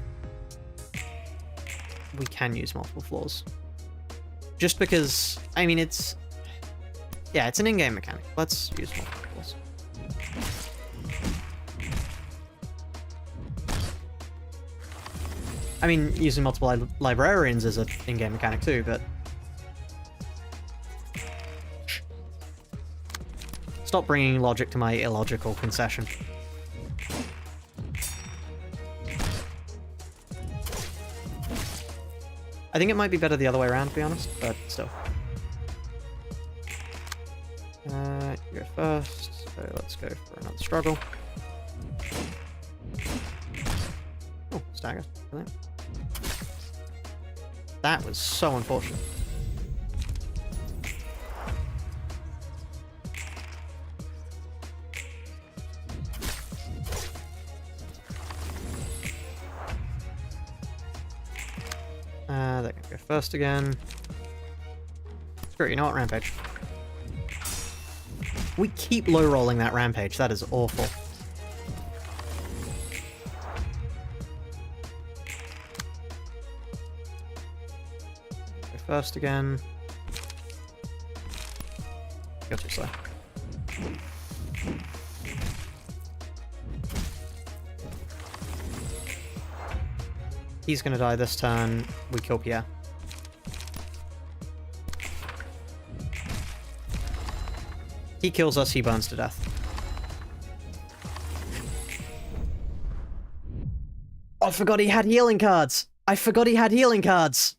we can use multiple floors. Just because, I mean, it's... yeah, it's an in-game mechanic. Let's use multiple floors. I mean, using multiple librarians is an in-game mechanic too, but... stop bringing logic to my illogical concession. I think it might be better the other way around, to be honest, but still. You go first, so let's go for another struggle. Oh, stagger. Brilliant. That was so unfortunate. They're gonna go first again. Screw it, you know what? Rampage. We keep low rolling that rampage. That is awful. Go first again. Go too slow. He's gonna die this turn. We kill Pierre. He kills us, he burns to death. Oh, I forgot he had healing cards! I forgot he had healing cards!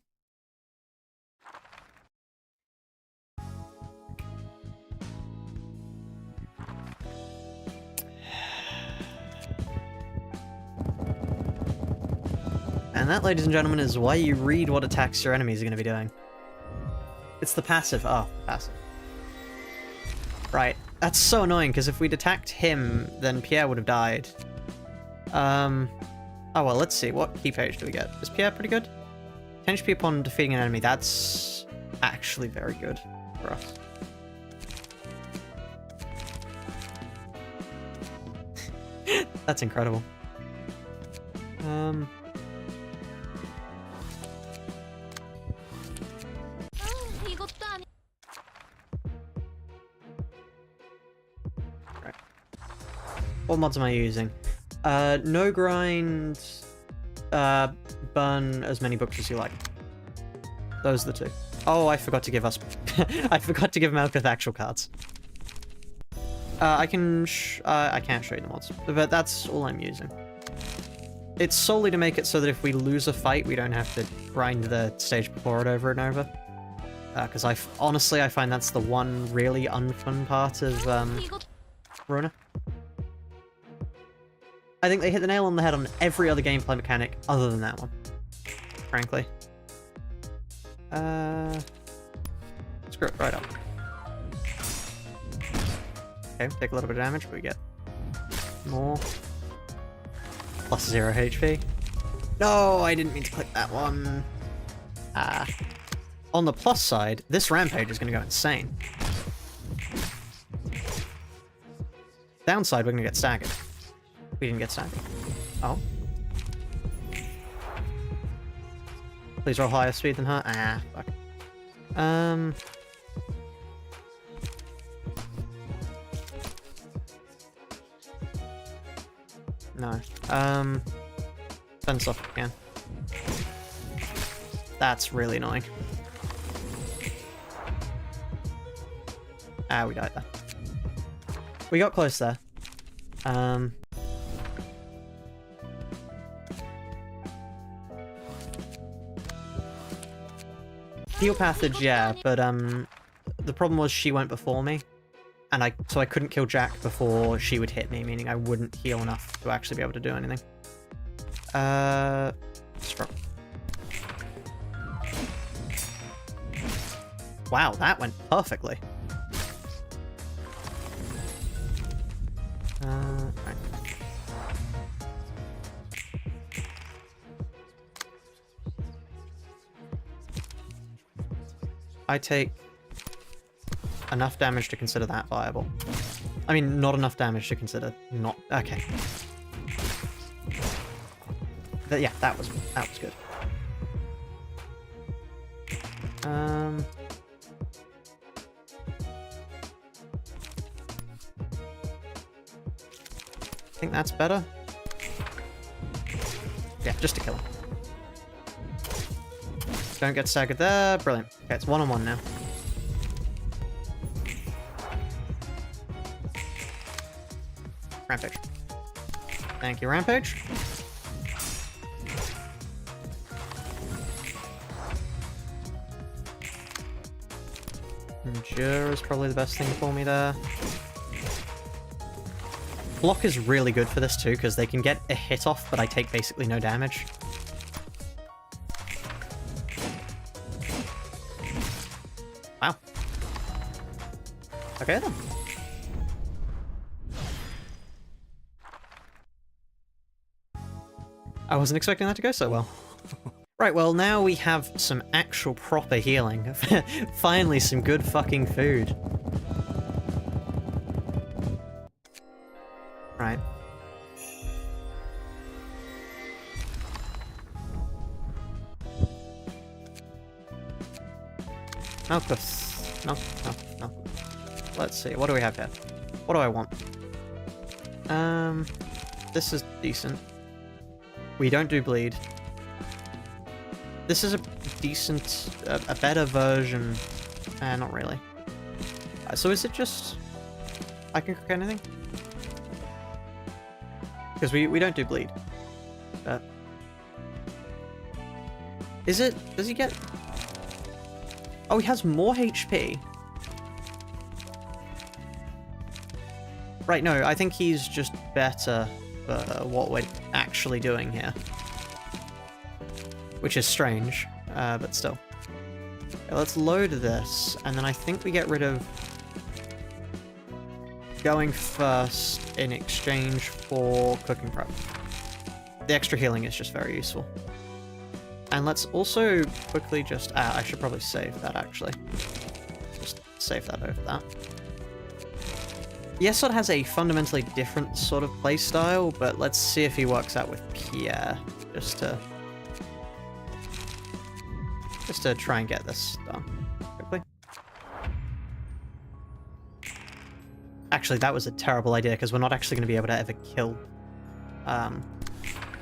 And that, ladies and gentlemen, is why you read what attacks your enemies are going to be doing. It's the passive. Oh, passive. Right. That's so annoying, because if we'd attacked him, then Pierre would have died. Oh, well, let's see. What key page do we get? Is Pierre pretty good? 10 HP upon defeating an enemy. That's actually very good for us. That's incredible. What mods am I using? No grind, burn as many books as you like. Those are the two. Oh, I forgot to give us... I forgot to give Melketh actual cards. I can't show you the mods, but that's all I'm using. It's solely to make it so that if we lose a fight, we don't have to grind the stage before it over and over. Because honestly, I find that's the one really unfun part of Ruina. I think they hit the nail on the head on every other gameplay mechanic other than that one, frankly. Screw it, right up. Okay, take a little bit of damage, but we get more. Plus 0 HP. No, I didn't mean to click that one. On the plus side, this rampage is going to go insane. Downside, we're going to get staggered. We didn't get staggered. Oh. Please roll higher speed than her. Ah, fuck. No. Fence off again. That's really annoying. Ah, we died there. We got close there. Heal passage, yeah, but the problem was she went before me, and so I couldn't kill Jack before she would hit me, meaning I wouldn't heal enough to actually be able to do anything. Struggle. Wow, that went perfectly. Right. I take enough damage to consider that viable. I mean, not enough damage to consider not... Okay. Yeah, that was good. I think that's better. Yeah, just to kill him. Don't get staggered there. Brilliant. Okay, it's one-on-one now. Rampage. Thank you, Rampage. Endure is probably the best thing for me there. Block is really good for this too, because they can get a hit off, but I take basically no damage. Wow. Okay then. I wasn't expecting that to go so well. Right, well now we have some actual proper healing. Finally some good fucking food. Right. Malchus. No. Let's see, what do we have here? What do I want? This is decent. We don't do bleed. This is a decent, a better version. Not really. So is it just... I can cook anything? Because we don't do bleed. Is it... Does he get... Oh, he has more HP. Right, no, I think he's just better for what we're actually doing here. Which is strange, but still. Okay, let's load this, and then I think we get rid of going first in exchange for cooking prep. The extra healing is just very useful. And let's also quickly just... I should probably save that, actually. Just save that over that. Yesod has a fundamentally different sort of playstyle, but let's see if he works out with Pierre, just to try and get this done quickly. Actually, that was a terrible idea, because we're not actually going to be able to ever kill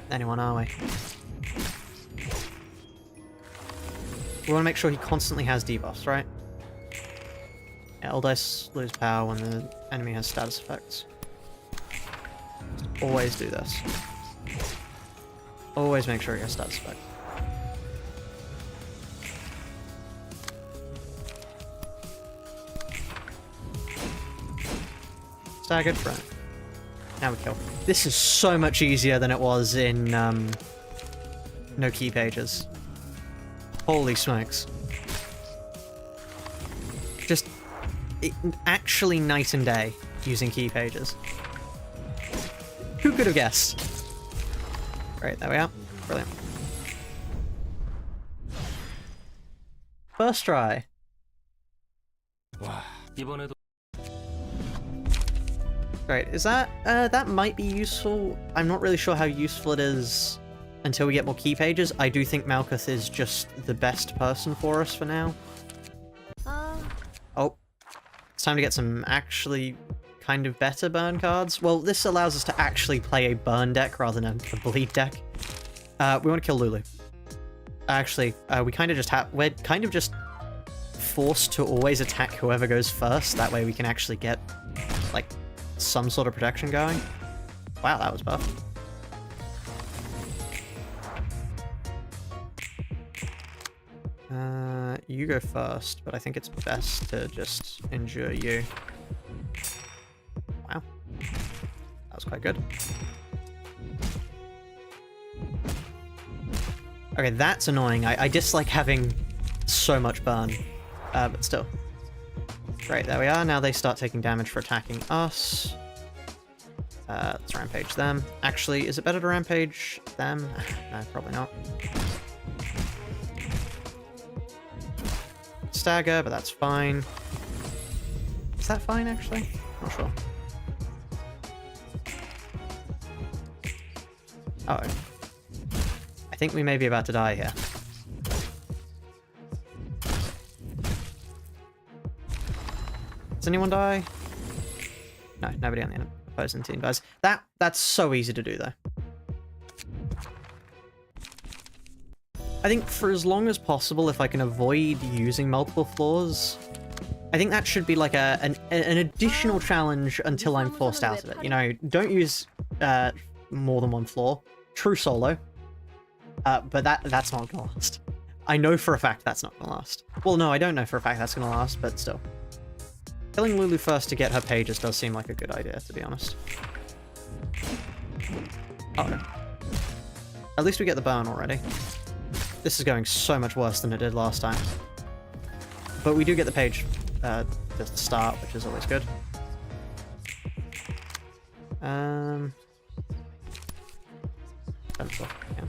anyone, are we? We want to make sure he constantly has debuffs, right? Yeah, all dice lose power when the enemy has status effects. Just always do this. Always make sure he has status effects. Staggered front. Now we kill. This is so much easier than it was in no key pages. Holy smokes. Just actually night and day using key pages. Who could have guessed? Great, there we are. Brilliant. First try. Great, is that, that might be useful. I'm not really sure how useful it is until we get more key pages. I do think Malkuth is just the best person for us for now. Oh. It's time to get some actually kind of better burn cards. Well, this allows us to actually play a burn deck rather than a bleed deck. We want to kill Lulu. Actually, we kind of just have... We're kind of just forced to always attack whoever goes first. That way we can actually get, like, some sort of protection going. Wow, that was buff. You go first, but I think it's best to just endure you. Wow. That was quite good. Okay, that's annoying. I dislike having so much burn. But still. Great, there we are. Now they start taking damage for attacking us. Let's rampage them. Actually, is it better to rampage them? No, probably not. Stagger, but that's fine. Is that fine, actually? Not sure. Oh. I think we may be about to die here. Does anyone die? No, nobody on the opposing team dies. That's so easy to do, though. I think for as long as possible, if I can avoid using multiple floors, I think that should be like an additional challenge until I'm forced out of it. You know, don't use more than one floor. True solo. But that's not gonna last. I know for a fact that's not gonna last. Well, no, I don't know for a fact that's gonna last, but still. Killing Lulu first to get her pages does seem like a good idea, to be honest. Oh. At least we get the burn already. This is going so much worse than it did last time. But we do get the page just to start, which is always good. Pencil, yeah.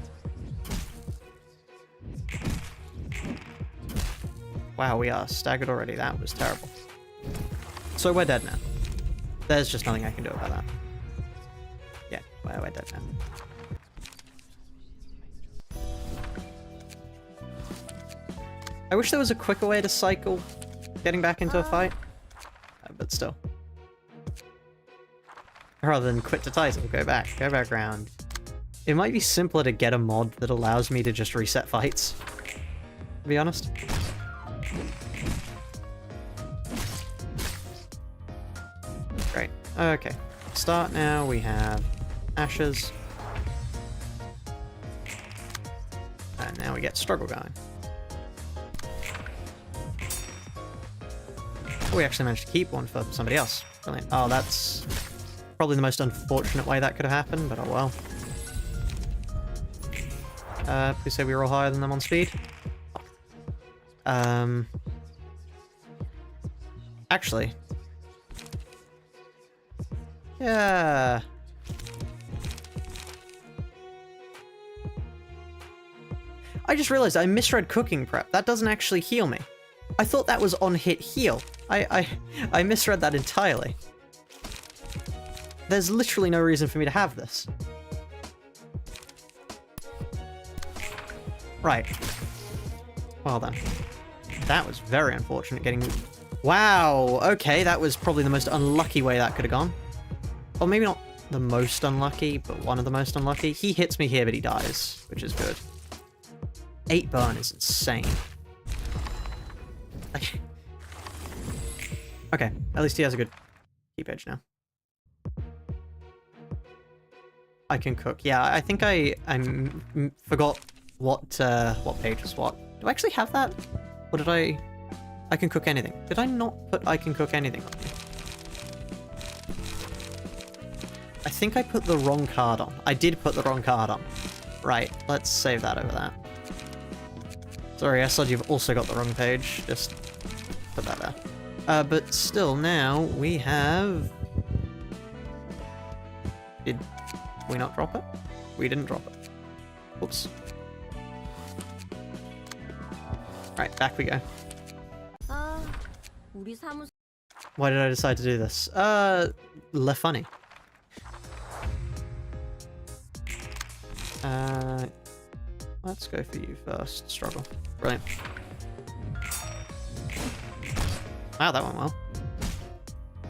Wow, we are staggered already. That was terrible. So we're dead now. There's just nothing I can do about that. Yeah, well, we're dead now. I wish there was a quicker way to cycle getting back into a fight. But still. Rather than quit the title, go back round. It might be simpler to get a mod that allows me to just reset fights, to be honest. Great. Okay. Start now. We have ashes. And now we get struggle going. Oh, we actually managed to keep one for somebody else. Brilliant. Oh, that's probably the most unfortunate way that could have happened, but oh well. Please say we roll higher than them on speed. Actually. Yeah. I just realized I misread cooking prep. That doesn't actually heal me. I thought that was on hit heal. I misread that entirely. There's literally no reason for me to have this. Right. Well then. That was very unfortunate getting... Wow, okay, that was probably the most unlucky way that could have gone. Or maybe not the most unlucky, but one of the most unlucky. He hits me here, but he dies, which is good. 8 burn is insane. Okay, at least he has a good keep edge now. I can cook. Yeah, I think I forgot what page was what. Do I actually have that? Or did I can cook anything. Did I not put I can cook anything on here? I think I put the wrong card on. I did put the wrong card on. Right, let's save that over there. Sorry, I said you've also got the wrong page. Just put that there. But still, now we have... Did we not drop it? We didn't drop it. Oops. Right, back we go. Why did I decide to do this? Le funny. Let's go for you first. Struggle. Brilliant. Wow, that went well.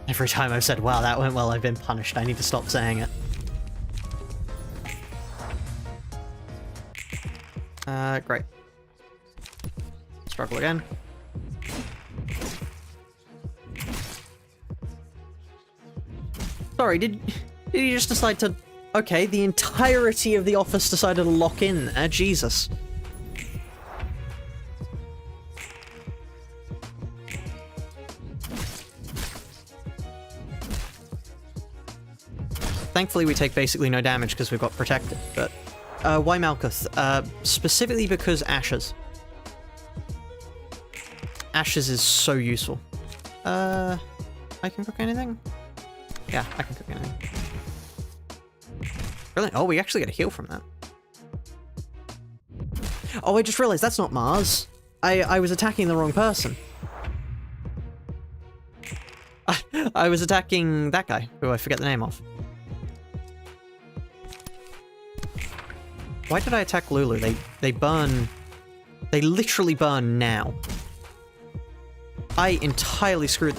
Every time I've said, wow, that went well, I've been punished. I need to stop saying it. Great. Struggle again. Sorry, did you just decide to... Okay, the entirety of the office decided to lock in there. Jesus. Thankfully, we take basically no damage because we've got protected, but... why Malkuth? Specifically because Ashes. Ashes is so useful. I can cook anything? Yeah, I can cook anything. Brilliant. Oh, we actually get a heal from that. Oh, I just realized that's not Mars. I was attacking the wrong person. I was attacking that guy, who I forget the name of. Why did I attack Lulu? They burn... They literally burn now. I entirely screwed...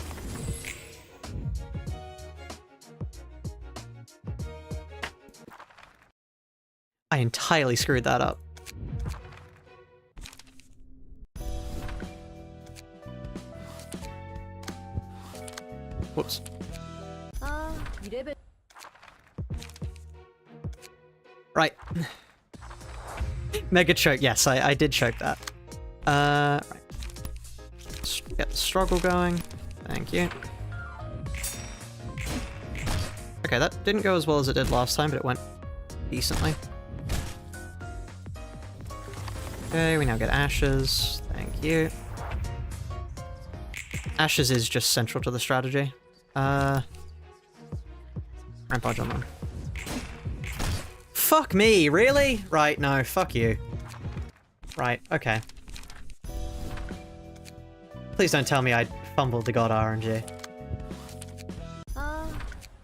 I entirely screwed that up. Whoops. Right. Mega choke. Yes, I did choke that. Right. Let's get the struggle going. Thank you. Okay, that didn't go as well as it did last time, but it went decently. Okay, we now get ashes. Thank you. Ashes is just central to the strategy. Rampage on them. Fuck me, really? Right, no, fuck you. Right, okay. Please don't tell me I fumbled the god RNG.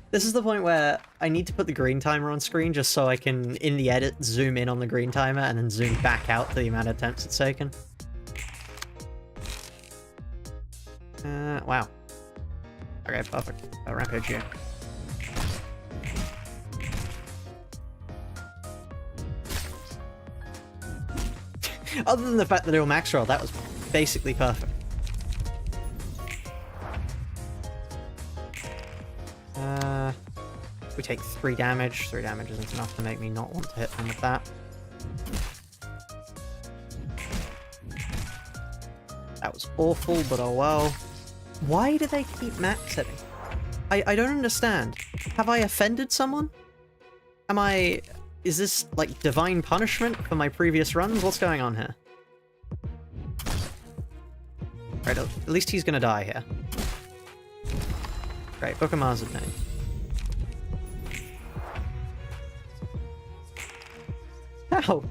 This is the point where I need to put the green timer on screen just so I can, in the edit, zoom in on the green timer and then zoom back out to the amount of attempts it's taken. Wow. Okay, perfect. Rampage here. Other than the fact that it was max roll, that was basically perfect. We take 3 damage. 3 damage isn't enough to make me not want to hit them with that. That was awful, but oh well. Why do they keep max hitting? I don't understand. Have I offended someone? Am I... Is this, like, divine punishment for my previous runs? What's going on here? Right, at least he's gonna die here. Great, Book of Mars of Pain. How?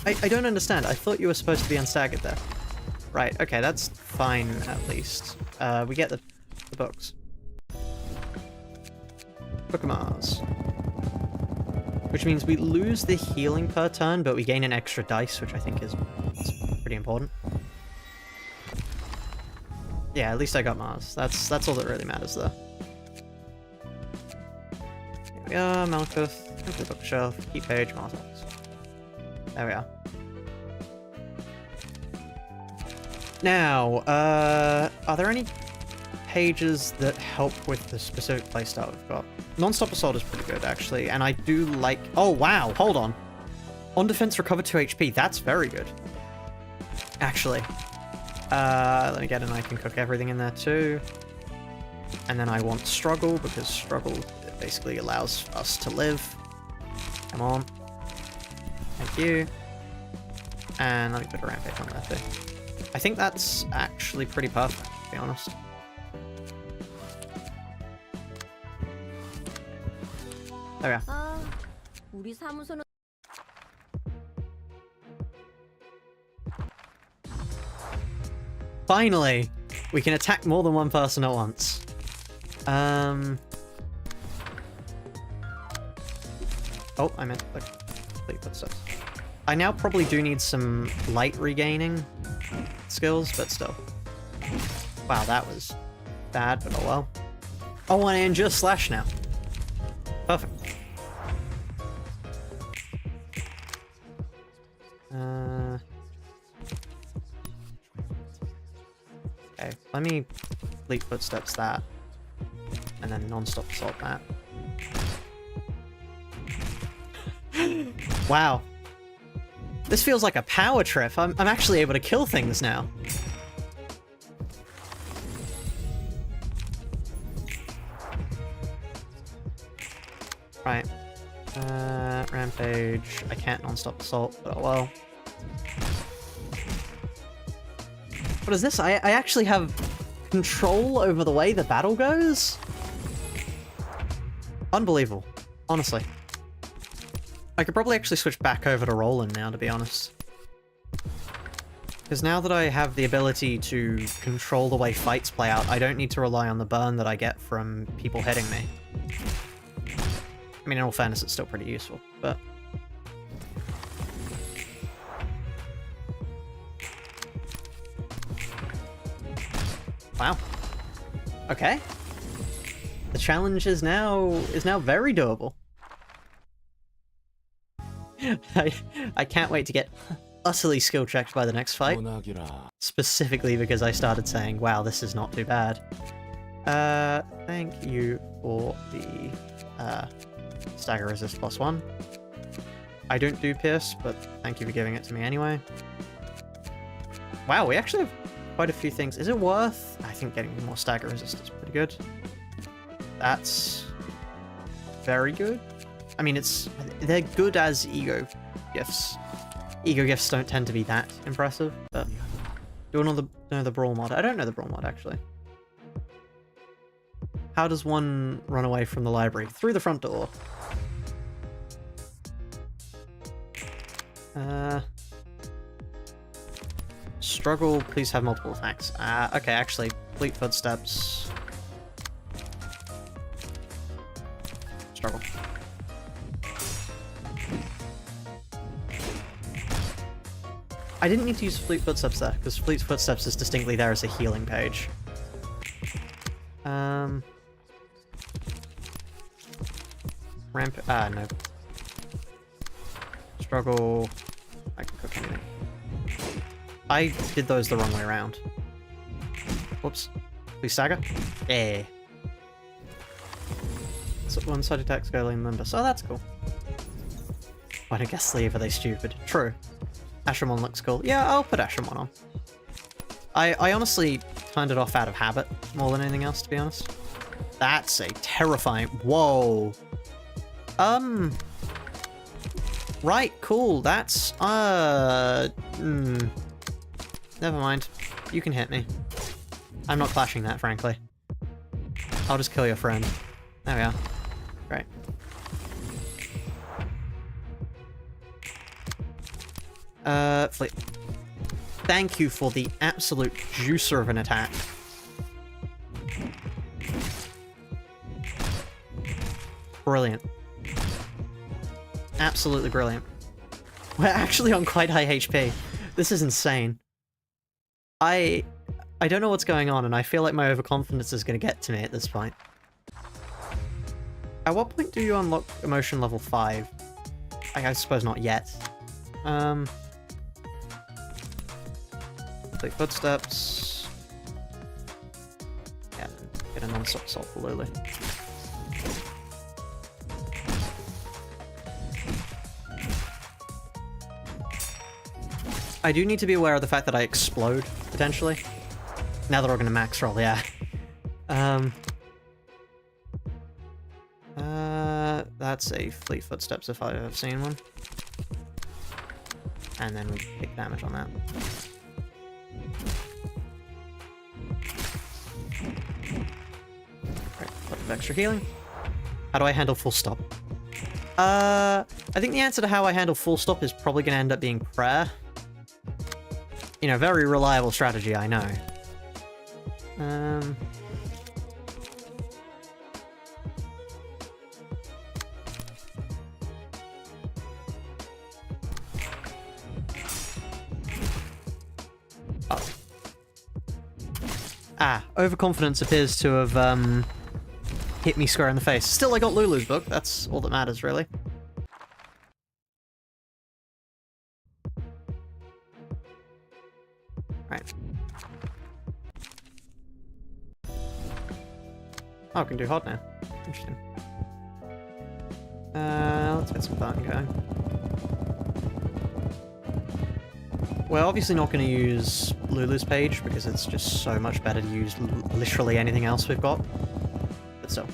I don't understand. I thought you were supposed to be unstaggered there. Right, okay, that's fine, at least. We get the books. Book of Mars. Which means we lose the healing per turn, but we gain an extra dice, which I think is pretty important. Yeah, at least I got Mars. That's all that really matters, though. Here we are, Malkuth, empty bookshelf, key page, Mars. There we are. Now, are there any pages that help with the specific playstyle we've got? Non-stop assault is pretty good, actually, and I do like... Oh, wow, hold on. On defense, recover 2 HP. That's very good. Actually. Let me get in. I can cook everything in there, too. And then I want struggle, because struggle basically allows us to live. Come on. Thank you. And let me put a rampage on there, too. I think that's actually pretty perfect, to be honest. There we are. Finally! We can attack more than one person at once. Oh, I meant like complete footsteps. I now probably do need some light regaining skills, but still. Wow, that was bad, but oh well. Oh, and just slash now. Perfect. Okay, let me Fleet Footsteps that, and then non-stop assault that. Wow. This feels like a power trip. I'm actually able to kill things now. Right. Rampage. I can't non-stop assault, but oh well. What is this? I actually have control over the way the battle goes? Unbelievable. Honestly. I could probably actually switch back over to Roland now, to be honest. Because now that I have the ability to control the way fights play out, I don't need to rely on the burn that I get from people hitting me. I mean, in all fairness, it's still pretty useful, but... Wow. Okay. The challenge is now very doable. I can't wait to get utterly skill checked by the next fight. Specifically because I started saying, wow, this is not too bad. Thank you for the stagger resist +1. I don't do pierce, but thank you for giving it to me anyway. Wow, we actually have quite a few things. Is it worth? I think getting more stagger resist is pretty good. That's very good. I mean, they're good as ego gifts. Ego gifts don't tend to be that impressive, but do you know the brawl mod? I don't know the brawl mod, actually. How does one run away from the library? Through the front door. Struggle, please have multiple attacks. Okay, actually, fleet footsteps. Struggle. I didn't need to use Fleet Footsteps there, because Fleet Footsteps is distinctly there as a healing page. Ramp... no. Struggle... I can cook anything. I did those the wrong way around. Whoops. Please stagger? Yeah. So one-sided attacks go in member. So that's cool. Why don't guess sleeve? Are they stupid? True. Ashramon looks cool. Yeah, I'll put Ashramon on. I honestly turned it off out of habit more than anything else, to be honest. That's a terrifying... Whoa. Right, cool. That's... Never mind. You can hit me. I'm not clashing that, frankly. I'll just kill your friend. There we are. Great. Fleet. Thank you for the absolute juicer of an attack. Brilliant. Absolutely brilliant. We're actually on quite high HP. This is insane. I don't know what's going on, and I feel like my overconfidence is going to get to me at this point. At what point do you unlock emotion level 5? I suppose not yet. Fleet footsteps. Yeah, get a non-stop assault for Lulu. I do need to be aware of the fact that I explode, potentially. Now that we're gonna max roll, yeah. That's a Fleet Footsteps if I've ever seen one. And then we take damage on that. Right, a lot of extra healing. How do I handle full stop? I think the answer to how I handle full stop is probably gonna end up being prayer. You know, very reliable strategy, I know. Oh. Ah, overconfidence appears to have, hit me square in the face. Still, I got Lulu's book. That's all that matters, really. Right. Oh, I can do hot now. Interesting. Let's get some fun going. We're obviously not going to use Lulu's page because it's just so much better to use literally anything else we've got. But still.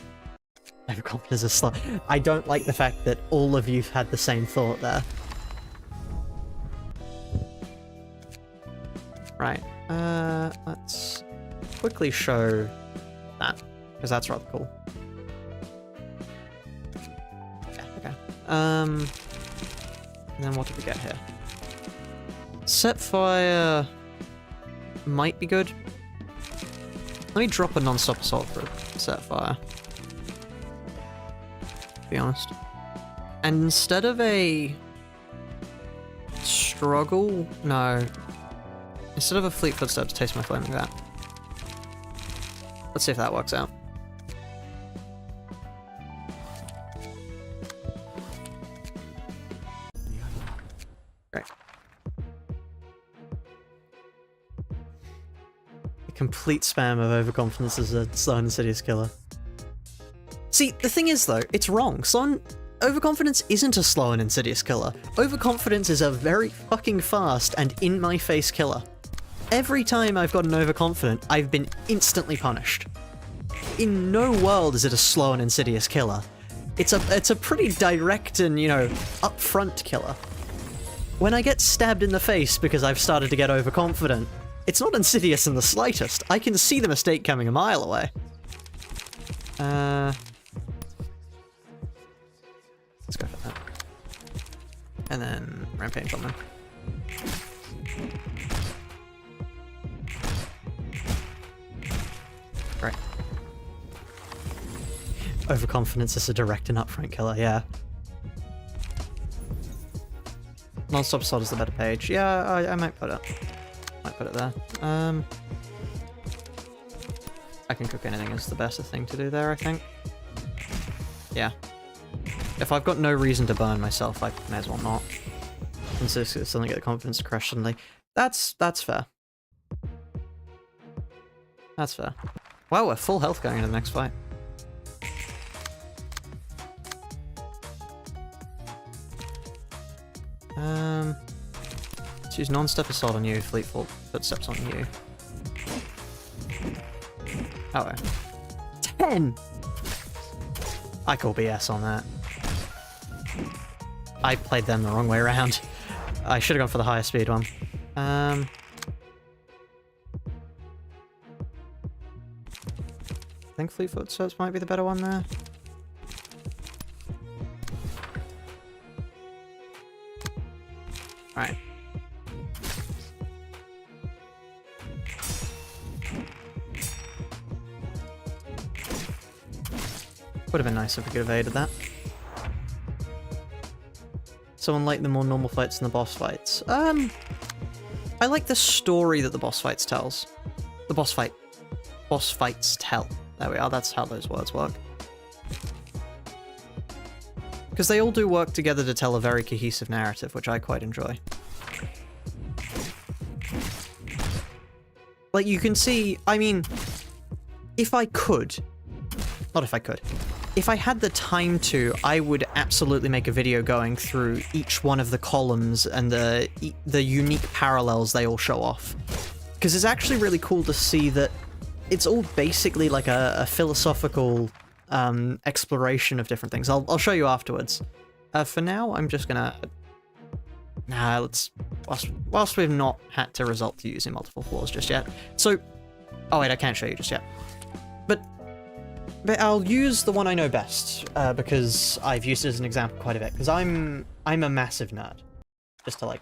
Overconfidence is slow. I don't like the fact that all of you had the same thought there. Right. Let's quickly show that, because that's rather cool. Yeah, okay. And then what did we get here? Set fire might be good. Let me drop a non-stop assault for a set fire. To be honest. And instead of a struggle, no. Instead of a fleet footsteps, taste my flame like that. Let's see if that works out. Great. A complete spam of overconfidence as a slow and insidious killer. See, the thing is though, it's wrong. Overconfidence isn't a slow and insidious killer. Overconfidence is a very fucking fast and in-my-face killer. Every time I've gotten overconfident, I've been instantly punished. In no world is it a slow and insidious killer. It's a pretty direct and, you know, upfront killer. When I get stabbed in the face because I've started to get overconfident, it's not insidious in the slightest. I can see the mistake coming a mile away. Let's go for that. And then Rampage on them. Right. Overconfidence is a direct and upfront killer, yeah. Non-stop assault is the better page. Yeah, I might put it. Might put it there. I can cook anything is the best thing to do there, I think. Yeah. If I've got no reason to burn myself, I may as well not. And so suddenly get the confidence to crash suddenly. That's fair. That's fair. Wow, we're full health going into the next fight. Let's use non-step assault on you, fleet footsteps on you. Oh, 10! I call BS on that. I played them the wrong way around. I should have gone for the higher speed one. I think fleet footsteps might be the better one there. Alright. Would have been nice if we could have evaded that. So unlike the more normal fights and the boss fights. I like the story that the boss fights tells. The boss fights tell. There we are, that's how those words work. Because they all do work together to tell a very cohesive narrative, which I quite enjoy. Like, you can see, I mean, if I could, not if I could, if I had the time to, I would absolutely make a video going through each one of the columns and the unique parallels they all show off. Because it's actually really cool to see that it's all basically like a philosophical exploration of different things. I'll show you afterwards. For now, I'm just gonna... Nah, let's... Whilst we've not had to resort to using multiple floors just yet. So... Oh wait, I can't show you just yet. But I'll use the one I know best, because I've used it as an example quite a bit, because I'm a massive nerd. Just to like...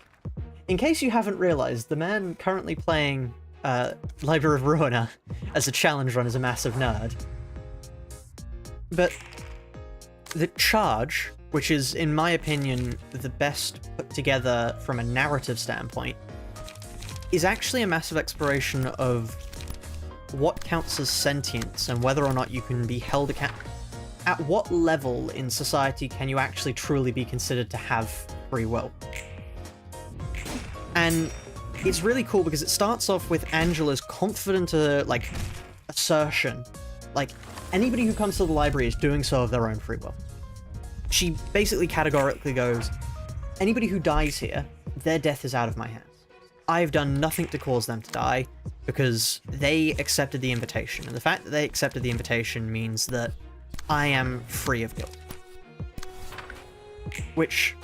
In case you haven't realized, the man currently playing Library of Ruina as a challenge run is a massive nerd. But the charge, which is, in my opinion, the best put together from a narrative standpoint, is actually a massive exploration of what counts as sentience and whether or not you can be held accountable. At what level in society can you actually truly be considered to have free will? And it's really cool because it starts off with Angela's confident, like, assertion. Like, anybody who comes to the library is doing so of their own free will. She basically categorically goes, anybody who dies here, their death is out of my hands. I've done nothing to cause them to die because they accepted the invitation. And the fact that they accepted the invitation means that I am free of guilt. Which,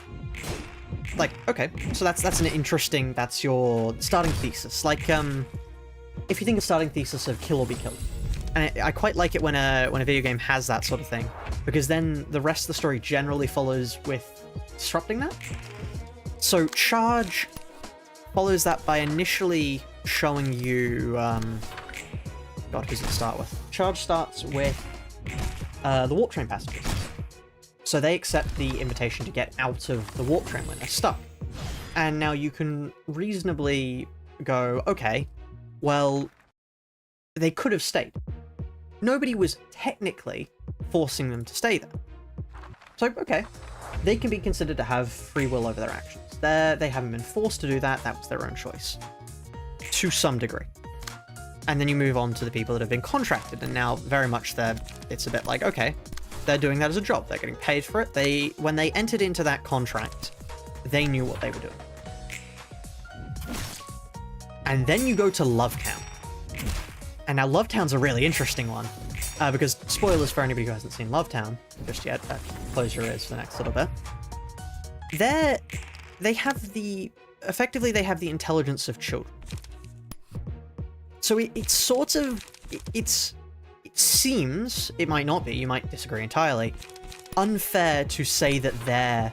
like, okay, so that's an interesting, that's your starting thesis. Like, if you think a starting thesis of kill or be killed. And I quite like it when a video game has that sort of thing, because then the rest of the story generally follows with disrupting that. So Charge follows that by initially showing you... God, who's it start with? Charge starts with the warp train passengers. So they accept the invitation to get out of the warp train when they're stuck. And now you can reasonably go, okay, well, they could have stayed. Nobody was technically forcing them to stay there. So, okay, they can be considered to have free will over their actions. They haven't been forced to do that, that was their own choice. To some degree. And then you move on to the people that have been contracted, and now very much it's a bit like, okay, they're doing that as a job, they're getting paid for it. When they entered into that contract, they knew what they were doing. And then you go to Lovetown. And now Lovetown's a really interesting one, because spoilers for anybody who hasn't seen Lovetown just yet, close your ears for the next little bit. They have the intelligence of children. So it seems, it might not be, you might disagree entirely, unfair to say that they're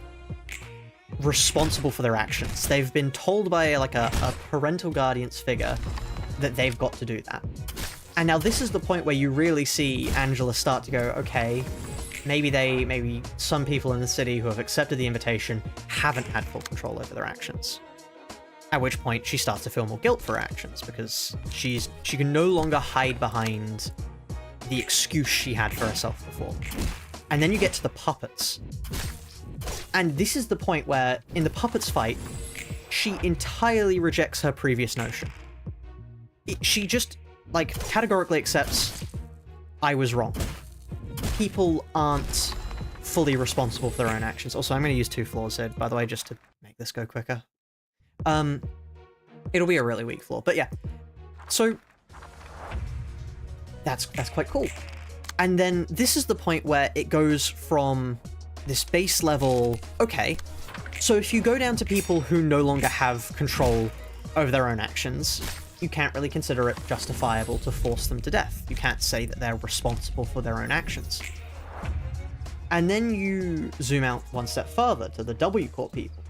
responsible for their actions. They've been told by like a parental guardian's figure that they've got to do that. And now this is the point where you really see Angela start to go, okay, maybe some people in the city who have accepted the invitation haven't had full control over their actions. At which point she starts to feel more guilt for her actions, because she can no longer hide behind the excuse she had for herself before. And then you get to the puppets. And this is the point where, in the puppets fight, she entirely rejects her previous notion. She just, like, categorically accepts, I was wrong. People aren't fully responsible for their own actions. Also, I'm going to use 2 flaws here, by the way, just to make this go quicker. It'll be a really weak flaw, but yeah. So, that's quite cool. And then this is the point where it goes from this base level, okay, so if you go down to people who no longer have control over their own actions, you can't really consider it justifiable to force them to death. You can't say that they're responsible for their own actions. And then you zoom out one step further to the W Corp people.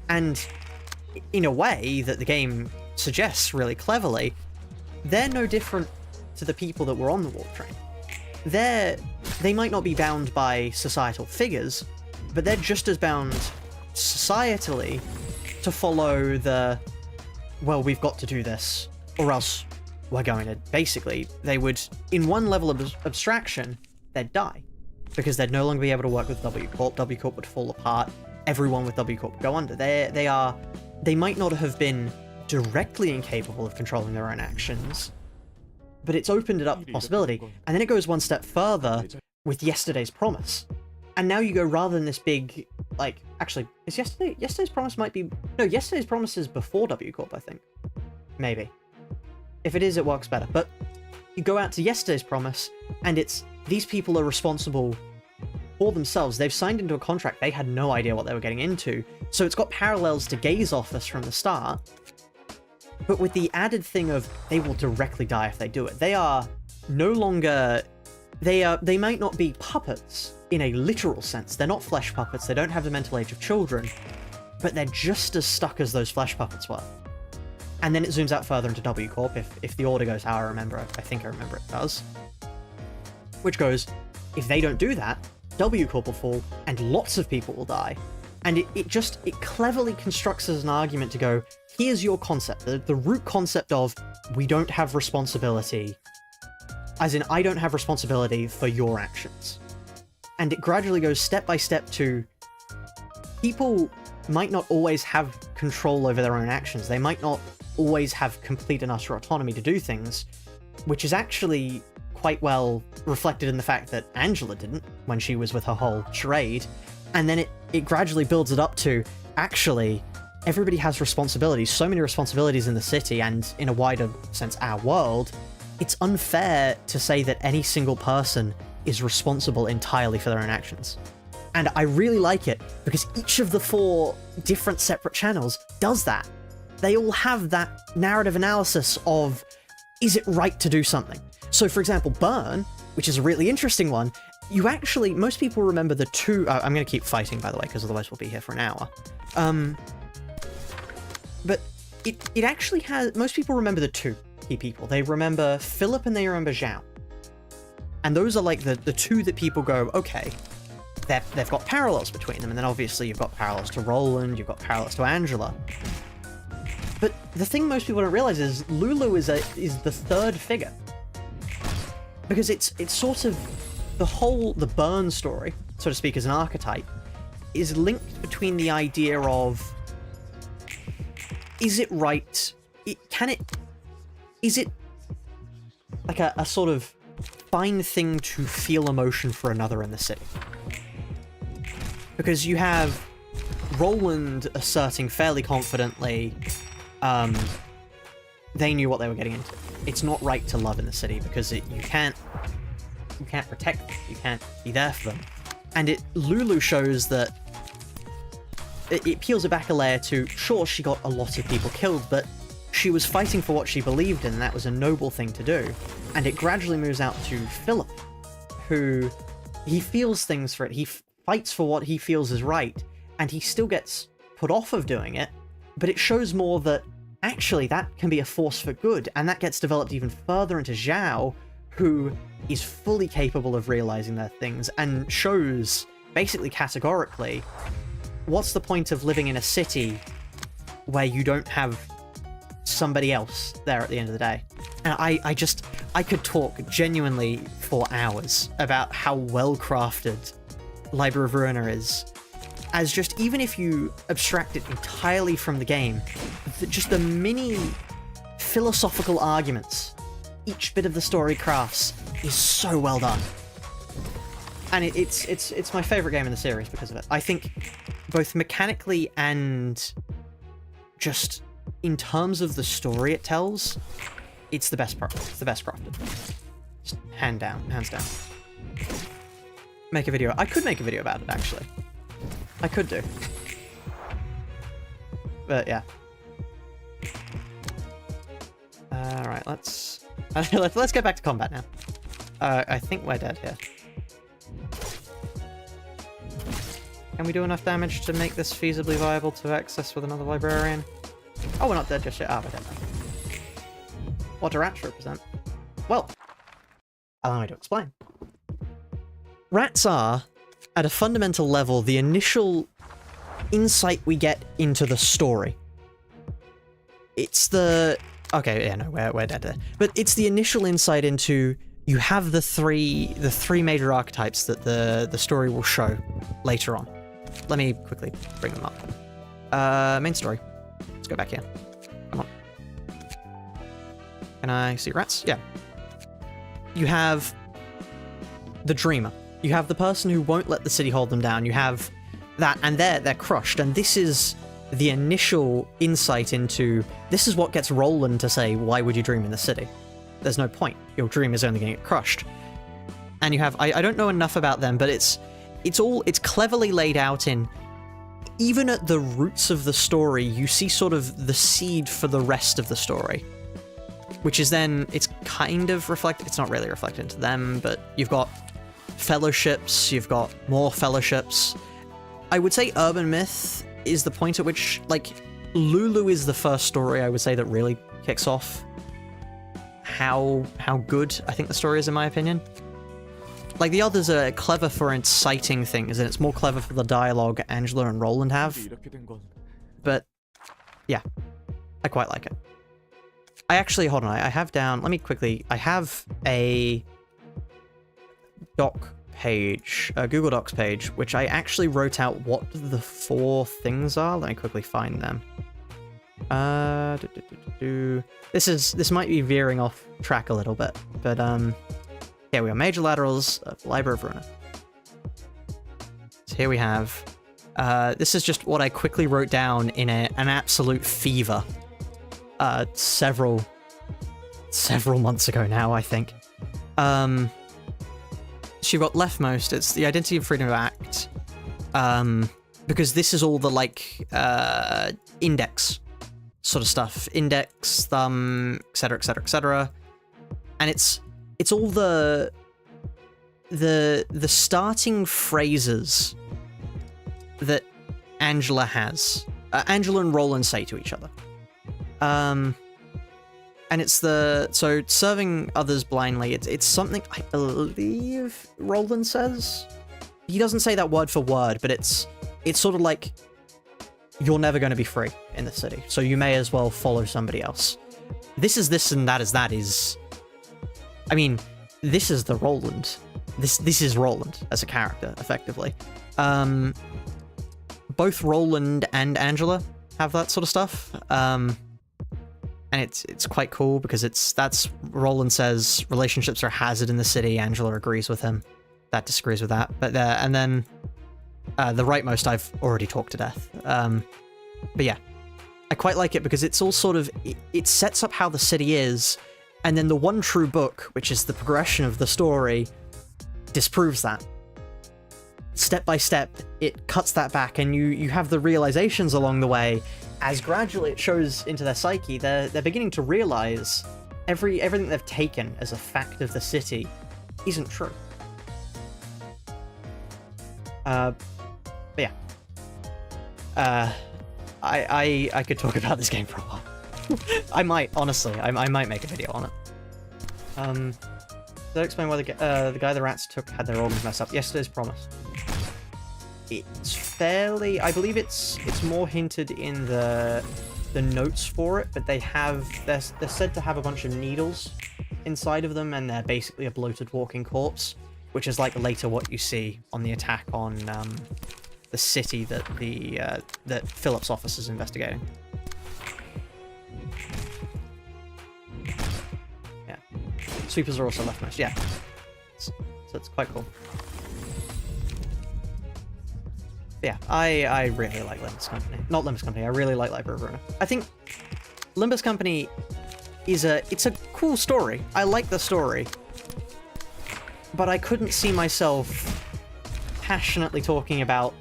And in a way that the game suggests really cleverly, they're no different to the people that were on the warp train. They might not be bound by societal figures, but they're just as bound societally to follow the, well, we've got to do this, or else we're going to, basically, they would, in one level of abstraction, they'd die. Because they'd no longer be able to work with W Corp would fall apart, everyone with W Corp would go under. They might not have been directly incapable of controlling their own actions, but it's opened it up the possibility. And then it goes one step further with Yesterday's Promise. And now you go, rather than this big, like, actually, is Yesterday's Promise might be, no, Yesterday's Promise is before W Corp, I think. Maybe. If it is, it works better. But you go out to Yesterday's Promise, and it's, these people are responsible for themselves. They've signed into a contract. They had no idea what they were getting into. So it's got parallels to Gay's office from the start, but with the added thing of they will directly die if they do it. They are no longer... They might not be puppets in a literal sense. They're not flesh puppets. They don't have the mental age of children, but they're just as stuck as those flesh puppets were. And then it zooms out further into W Corp, if the order goes how I remember it. I think I remember it does. Which goes, if they don't do that, W Corp will fall, and lots of people will die. And it cleverly constructs as an argument to go, here's your concept, the root concept of, we don't have responsibility, as in, I don't have responsibility for your actions. And it gradually goes step by step to, people might not always have control over their own actions, they might not always have complete and utter autonomy to do things, which is actually quite well reflected in the fact that Angela didn't when she was with her whole charade. And then it gradually builds it up to, actually, everybody has responsibilities, so many responsibilities in the city and, in a wider sense, our world. It's unfair to say that any single person is responsible entirely for their own actions. And I really like it, because each of the 4 different separate channels does that. They all have that narrative analysis of, is it right to do something? So for example, Burn, which is a really interesting one, you actually, most people remember the two, I'm going to keep fighting by the way, because otherwise we'll be here for an hour. But it actually has, most people remember the two key people. They remember Philip and they remember Zhao. And those are like the two that people go, okay, they've got parallels between them. And then obviously you've got parallels to Roland, you've got parallels to Angela. But the thing most people don't realize is Lulu is the third figure. Because it's sort of the Burn story, so to speak, as an archetype, is linked between the idea of, is it right, is it like a sort of fine thing to feel emotion for another in the city? Because you have Roland asserting fairly confidently, they knew what they were getting into. It's not right to love in the city because you can't protect them, you can't be there for them. And Lulu shows that it peels it back a layer to, sure, she got a lot of people killed, but she was fighting for what she believed in, and that was a noble thing to do. And it gradually moves out to Philip, who, he feels things for it, he fights for what he feels is right, and he still gets put off of doing it, but it shows more that actually that can be a force for good, and that gets developed even further into Zhao, who is fully capable of realizing their things, and shows, basically categorically, what's the point of living in a city where you don't have somebody else there at the end of the day? And I could talk genuinely for hours about how well crafted Library of Ruina is, as just, even if you abstract it entirely from the game, just the mini philosophical arguments each bit of the story crafts is so well done. And it's my favorite game in the series because of it. I think both mechanically and just in terms of the story it tells, it's the best crafted. Just hands down. Make a video. I could make a video about it, actually. I could do. But yeah. Alright, let's get back to combat now. I think we're dead here. Can we do enough damage to make this feasibly viable to access with another librarian? Oh, we're not dead just yet. Ah, we're dead now. What do rats represent? Well, allow me to explain. Rats are, at a fundamental level, the initial insight we get into the story. It's the... Okay, yeah, no, we're dead there. But it's the initial insight into... You have the three major archetypes that the story will show later on. Let me quickly bring them up. Main story. Let's go back here. Come on. Can I see rats? Yeah. You have the dreamer. You have the person who won't let the city hold them down. You have that, and they're crushed. And this is the initial insight into, this is what gets Roland to say, why would you dream in the city? There's no point. Your dream is only going to get crushed. And you have, I don't know enough about them, but it's cleverly laid out in, even at the roots of the story, you see sort of the seed for the rest of the story. Which is then, it's kind of reflected, it's not really reflected into them, but you've got fellowships, you've got more fellowships. I would say urban myth is the point at which, like, Lulu is the first story I would say that really kicks off how good I think the story is, in my opinion. Like, the others are clever for inciting things, and it's more clever for the dialogue Angela and Roland have. But, yeah, I quite like it. I actually, hold on, I have down, let me quickly, I have a doc page, a Google Docs page, which I actually wrote out what the 4 things are. Let me quickly find them. This might be veering off track a little bit, but here we are, major laterals of Library of Ruina. So here we have, this is just what I quickly wrote down in an absolute fever several months ago now, I think. So you've got leftmost, it's the Identity and Freedom of Act, because this is all the, like, index sort of stuff. Index, thumb, etc, etc, etc. and it's all the starting phrases that Angela has. Angela and Roland say to each other. And it's so serving others blindly, it's something I believe Roland says. He doesn't say that word for word, but it's sort of like, you're never going to be free in the city, so you may as well follow somebody else. This is this and that is that is... I mean, this is the Roland. This is Roland as a character, effectively. Both Roland and Angela have that sort of stuff. And it's quite cool because that's Roland says relationships are a hazard in the city. Angela agrees with him. That disagrees with that. But and then the rightmost I've already talked to death. But yeah, I quite like it because it's all sort of, it sets up how the city is, and then the one true book, which is the progression of the story, disproves that. Step by step, it cuts that back, and you have the realizations along the way. As gradually it shows into their psyche, they're beginning to realize everything they've taken as a fact of the city isn't true. But yeah. I could talk about this game for a while. I might, honestly. I might make a video on it. Does that explain why the guy the rats took had their organs messed up? Yesterday's promise. It's fairly... I believe it's more hinted in the notes for it, but they're said to have a bunch of needles inside of them, and they're basically a bloated walking corpse, which is like later what you see on the attack on the city that that Philip's office is investigating. Yeah, sweepers are also leftmost. Yeah, so it's quite cool. Yeah, I really like Limbus Company. Not Limbus Company, I really like Library of Ruina. I think Limbus Company it's a cool story. I like the story. But I couldn't see myself passionately talking about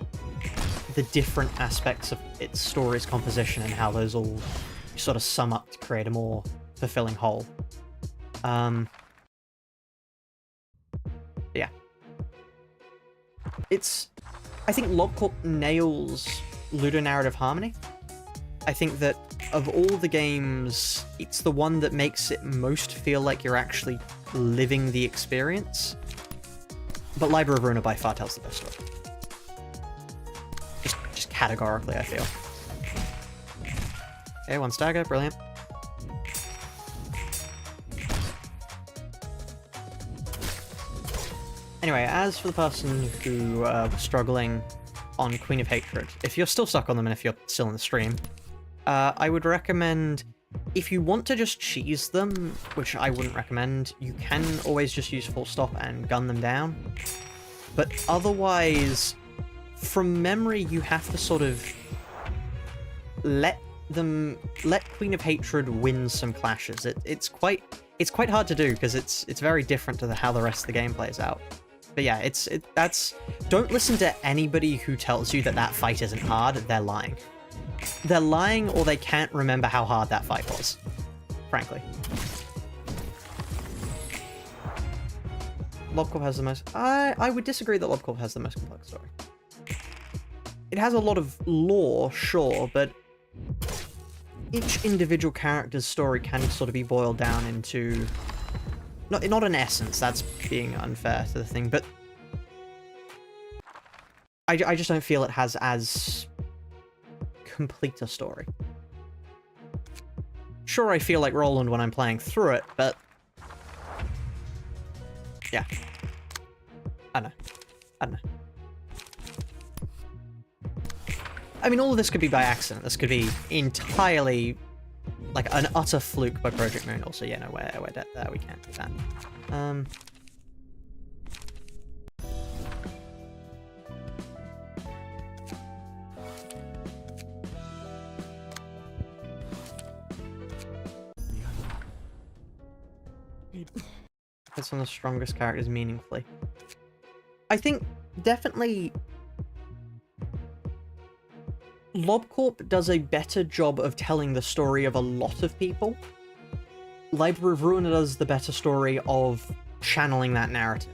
the different aspects of its story's composition and how those all sort of sum up to create a more fulfilling whole. Yeah. I think LobCorp nails ludonarrative harmony. I think that of all the games, it's the one that makes it most feel like you're actually living the experience. But Library of Ruina by far tells the best story. Just categorically, I feel. Okay, one stagger, brilliant. Anyway, as for the person who was struggling on Queen of Hatred, if you're still stuck on them and if you're still in the stream, I would recommend, if you want to just cheese them, which I wouldn't recommend, you can always just use full stop and gun them down. But otherwise, from memory, you have to sort of let Queen of Hatred win some clashes. It's quite hard to do because it's very different to how the rest of the game plays out. But yeah, don't listen to anybody who tells you that fight isn't hard. They're lying. They're lying, or they can't remember how hard that fight was, frankly. LobCorp has the most... I would disagree that LobCorp has the most complex story. It has a lot of lore, sure, but each individual character's story can sort of be boiled down into... Not an essence, that's being unfair to the thing, but... I just don't feel it has as complete a story. Sure, I feel like Roland when I'm playing through it, but... yeah. I don't know. I mean, all of this could be by accident. This could be entirely like an utter fluke by Project Moon. Also, yeah, no, we're dead there. We can't do that. That's one of the strongest characters meaningfully. I think definitely LobCorp does a better job of telling the story of a lot of people. Library of Ruina does the better story of channeling that narrative.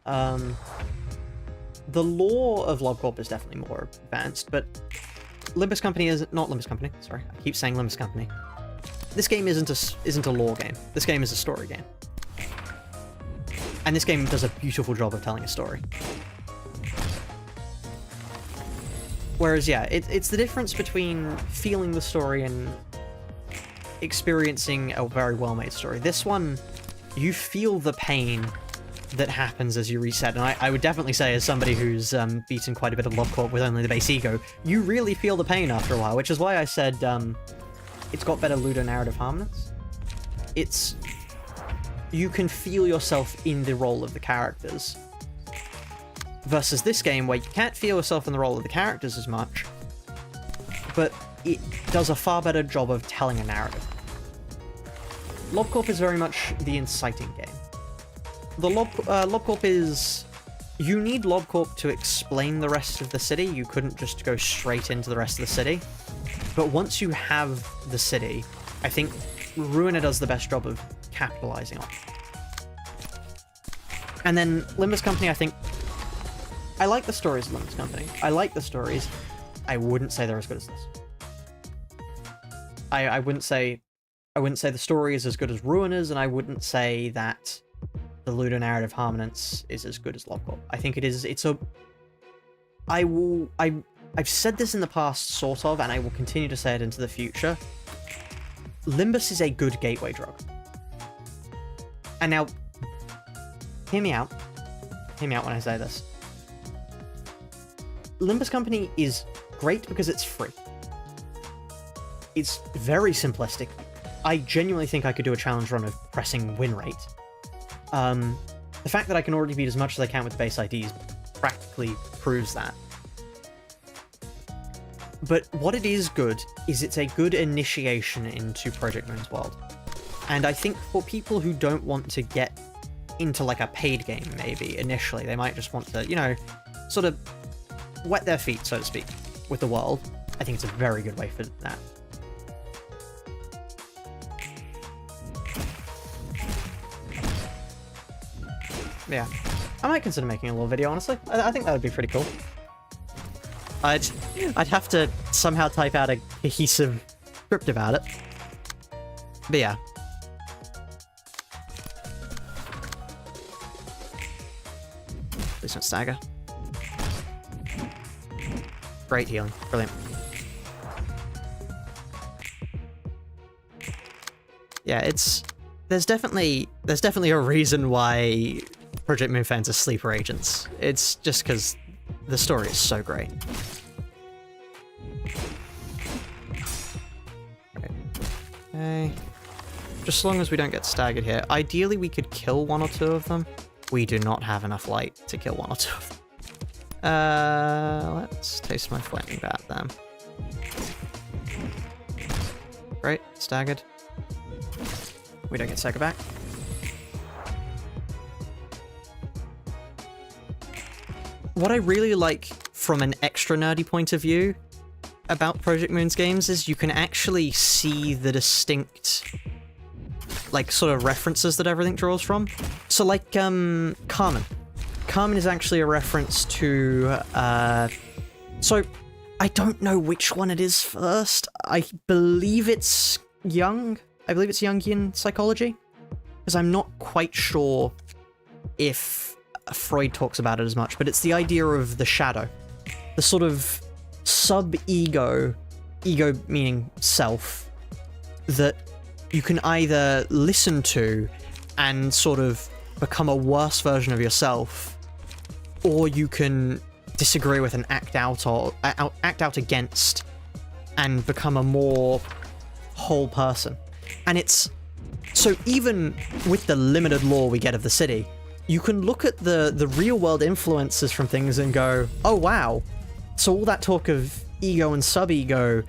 The lore of LobCorp is definitely more advanced, but Limbus Company is not Limbus Company. Sorry, I keep saying Limbus Company. This game isn't a lore game. This game is a story game, and this game does a beautiful job of telling a story. Whereas, yeah, it's the difference between feeling the story and experiencing a very well-made story. This one, you feel the pain that happens as you reset, and I would definitely say, as somebody who's beaten quite a bit of LobCorp with only the base ego, you really feel the pain after a while, which is why I said it's got better ludonarrative harmonies. You can feel yourself in the role of the characters, versus this game where you can't feel yourself in the role of the characters as much, but it does a far better job of telling a narrative. LobCorp is very much the inciting game. The LobCorp is... You need LobCorp to explain the rest of the city. You couldn't just go straight into the rest of the city. But once you have the city, I think Ruina does the best job of capitalizing on it. And then Limbus Company, I think... I like the stories of Limbus Company. I like the stories. I wouldn't say they're as good as this. I wouldn't say the story is as good as Ruina's, and I wouldn't say that the ludonarrative harmonies is as good as LobCorp. I think it is. I've said this in the past, sort of, and I will continue to say it into the future. Limbus is a good gateway drug. And now, hear me out. Hear me out when I say this. Limbus Company is great because it's free. It's very simplistic. I genuinely think I could do a challenge run of pressing win rate. The fact that I can already beat as much as I can with base IDs practically proves that. But what it is good is it's a good initiation into Project Moon's world. And I think for people who don't want to get into like a paid game, maybe, initially, they might just want to, you know, sort of wet their feet, so to speak, with the world. I think it's a very good way for that. Yeah, I might consider making a little video, honestly. I think that would be pretty cool. I'd have to somehow type out a cohesive script about it. But yeah. Please don't stagger. Great healing. Brilliant. Yeah, there's definitely a reason why Project Moon fans are sleeper agents. It's just because the story is so great. Okay. Just as long as we don't get staggered here. Ideally, we could kill one or two of them. We do not have enough light to kill one or two of them. Let's taste my flaming bat then. Great, staggered. We don't get staggered back. What I really like from an extra nerdy point of view about Project Moon's games is you can actually see the distinct, like, sort of references that everything draws from. So, like, Carmen. Carmen is actually a reference to, so, I don't know which one it is first. I believe it's Jung. I believe it's Jungian psychology. Because I'm not quite sure if Freud talks about it as much, but it's the idea of the shadow. The sort of sub-ego, ego meaning self, that you can either listen to and sort of become a worse version of yourself, or you can disagree with and act out against and become a more whole person. And it's so even with the limited lore we get of the city, you can look at the real world influences from things and go, oh wow, so all that talk of ego and sub-ego,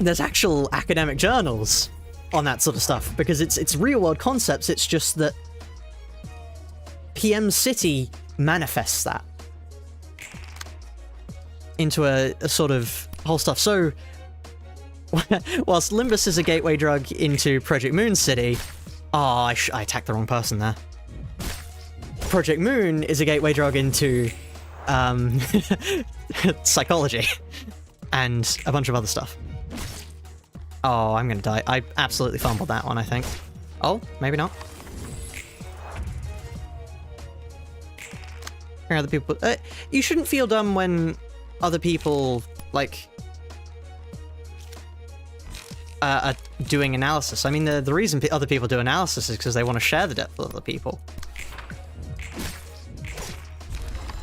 there's actual academic journals on that sort of stuff, because it's real world concepts. It's just that PM City manifests that into a sort of whole stuff. So whilst Limbus is a gateway drug into Project Moon City, I attacked the wrong person there. Project Moon is a gateway drug into psychology and a bunch of other stuff. Oh, I'm gonna die. I absolutely fumbled that one, I think. Oh, maybe not. Here are other people. You shouldn't feel dumb when other people, like, are doing analysis. I mean, the reason other people do analysis is because they want to share the depth with other people.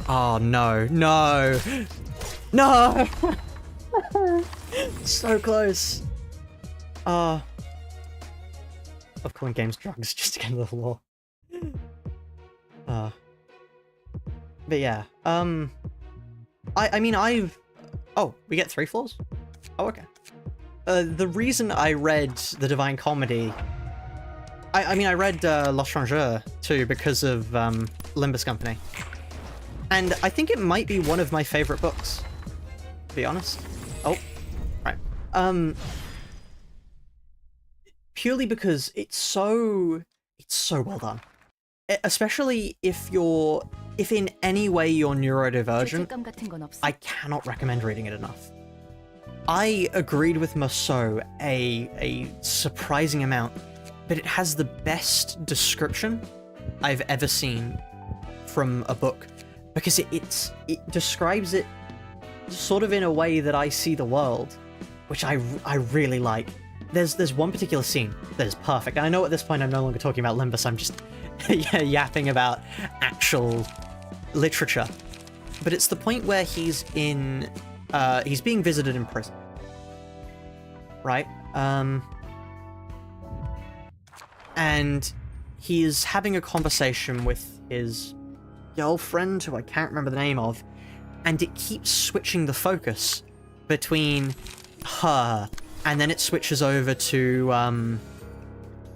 Oh, no. No! No! So close. Of calling games drugs just to get into the law. But yeah, I mean, oh, we get 3 floors? Oh, okay. The reason I read The Divine Comedy... I mean, I read L'Étranger, too, because of Limbus Company. And I think it might be one of my favorite books, to be honest. Oh, right. Purely because it's so well done. Especially if in any way you're neurodivergent, I cannot recommend reading it enough. I agreed with Marceau a surprising amount, but it has the best description I've ever seen from a book, because it describes it sort of in a way that I see the world, which I really like. There's one particular scene that is perfect, and I know at this point I'm no longer talking about Limbus, I'm just yapping about actual literature. But it's the point where he's being visited in prison. Right? And he is having a conversation with his girlfriend, who I can't remember the name of, and it keeps switching the focus between her, and then it switches over to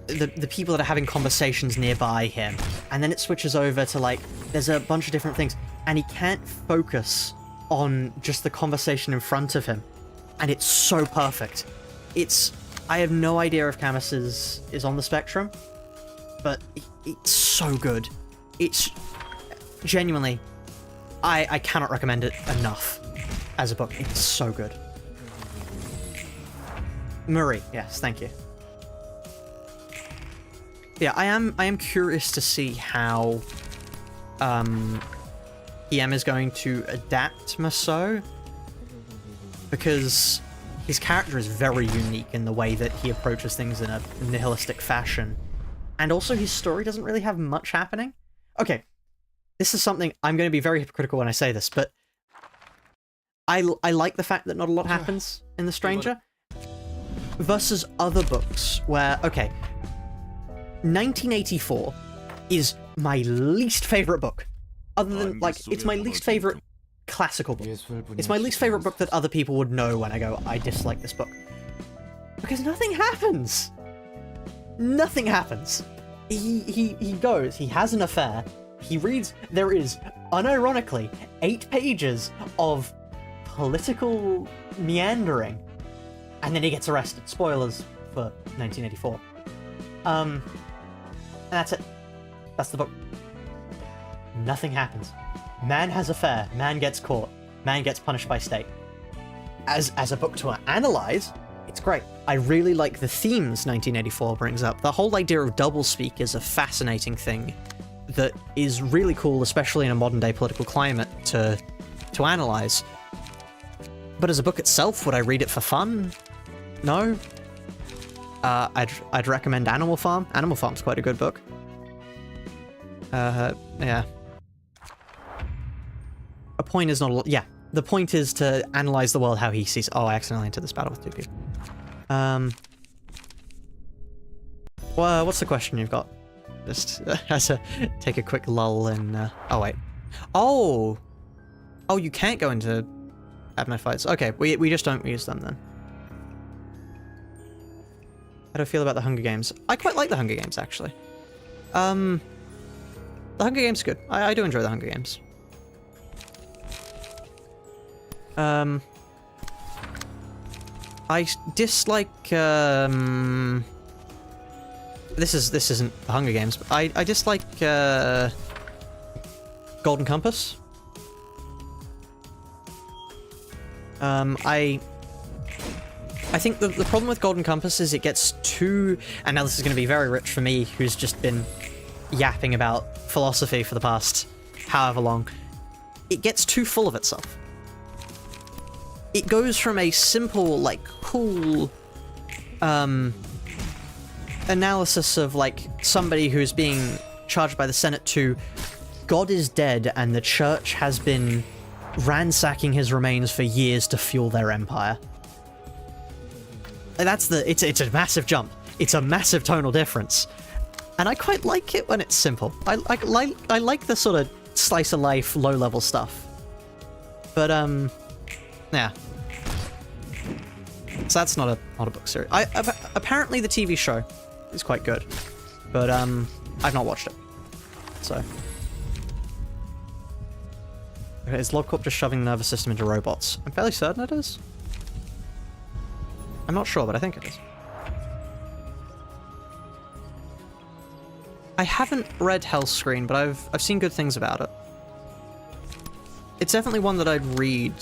the people that are having conversations nearby him, and then it switches over to, like, there's a bunch of different things, and he can't focus on just the conversation in front of him, and it's so perfect. I have no idea if Camus is on the spectrum, but it's so good. It's genuinely, I cannot recommend it enough as a book. It's so good. Murray, yes, thank you. Yeah, I am curious to see how EM is going to adapt Marceau, because his character is very unique in the way that he approaches things in a nihilistic fashion, and also his story doesn't really have much happening. Okay, this is something, I'm going to be very hypocritical when I say this, but I like the fact that not a lot happens in The Stranger, versus other books where, okay, 1984 is my least favorite book. Other than, like, it's my least favorite classical book. It's my least favorite book that other people would know when I go, I dislike this book. Because nothing happens! Nothing happens! He goes, he has an affair, he reads, there is, unironically, 8 pages of political meandering, and then he gets arrested. Spoilers for 1984. And that's it. That's the book. Nothing happens. Man has affair, man gets caught, man gets punished by state. As a book to analyze, it's great. I really like the themes 1984 brings up. The whole idea of doublespeak is a fascinating thing that is really cool, especially in a modern day political climate, to analyze. But as a book itself, would I read it for fun? No. I'd recommend Animal Farm. Animal Farm's quite a good book. Yeah. A point is not a lot. Yeah, the point is to analyze the world how he sees. Oh, I accidentally entered this battle with 2 people. Well, what's the question you've got? Just has to take a quick lull and. Oh wait. Oh, you can't go into Abno fights. Okay, we just don't use them then. How do I feel about the Hunger Games? I quite like the Hunger Games, actually. The Hunger Games are good. I do enjoy the Hunger Games. I dislike, this isn't the Hunger Games, but I dislike, Golden Compass. I think the problem with Golden Compass is it gets too, and now this is going to be very rich for me, who's just been yapping about philosophy for the past however long. It gets too full of itself. It goes from a simple, like, cool, analysis of, like, somebody who's being charged by the Senate to God is dead and the church has been ransacking his remains for years to fuel their empire. That's it's a massive jump. It's a massive tonal difference. And I quite like it when it's simple. I like the sort of slice of life, low level stuff. But yeah. So that's not a book series. Apparently the TV show is quite good, but I've not watched it. So okay, is LobCorp just shoving the nervous system into robots? I'm fairly certain it is. I'm not sure, but I think it is. I haven't read Hellscreen, but I've seen good things about it. It's definitely one that I'd read,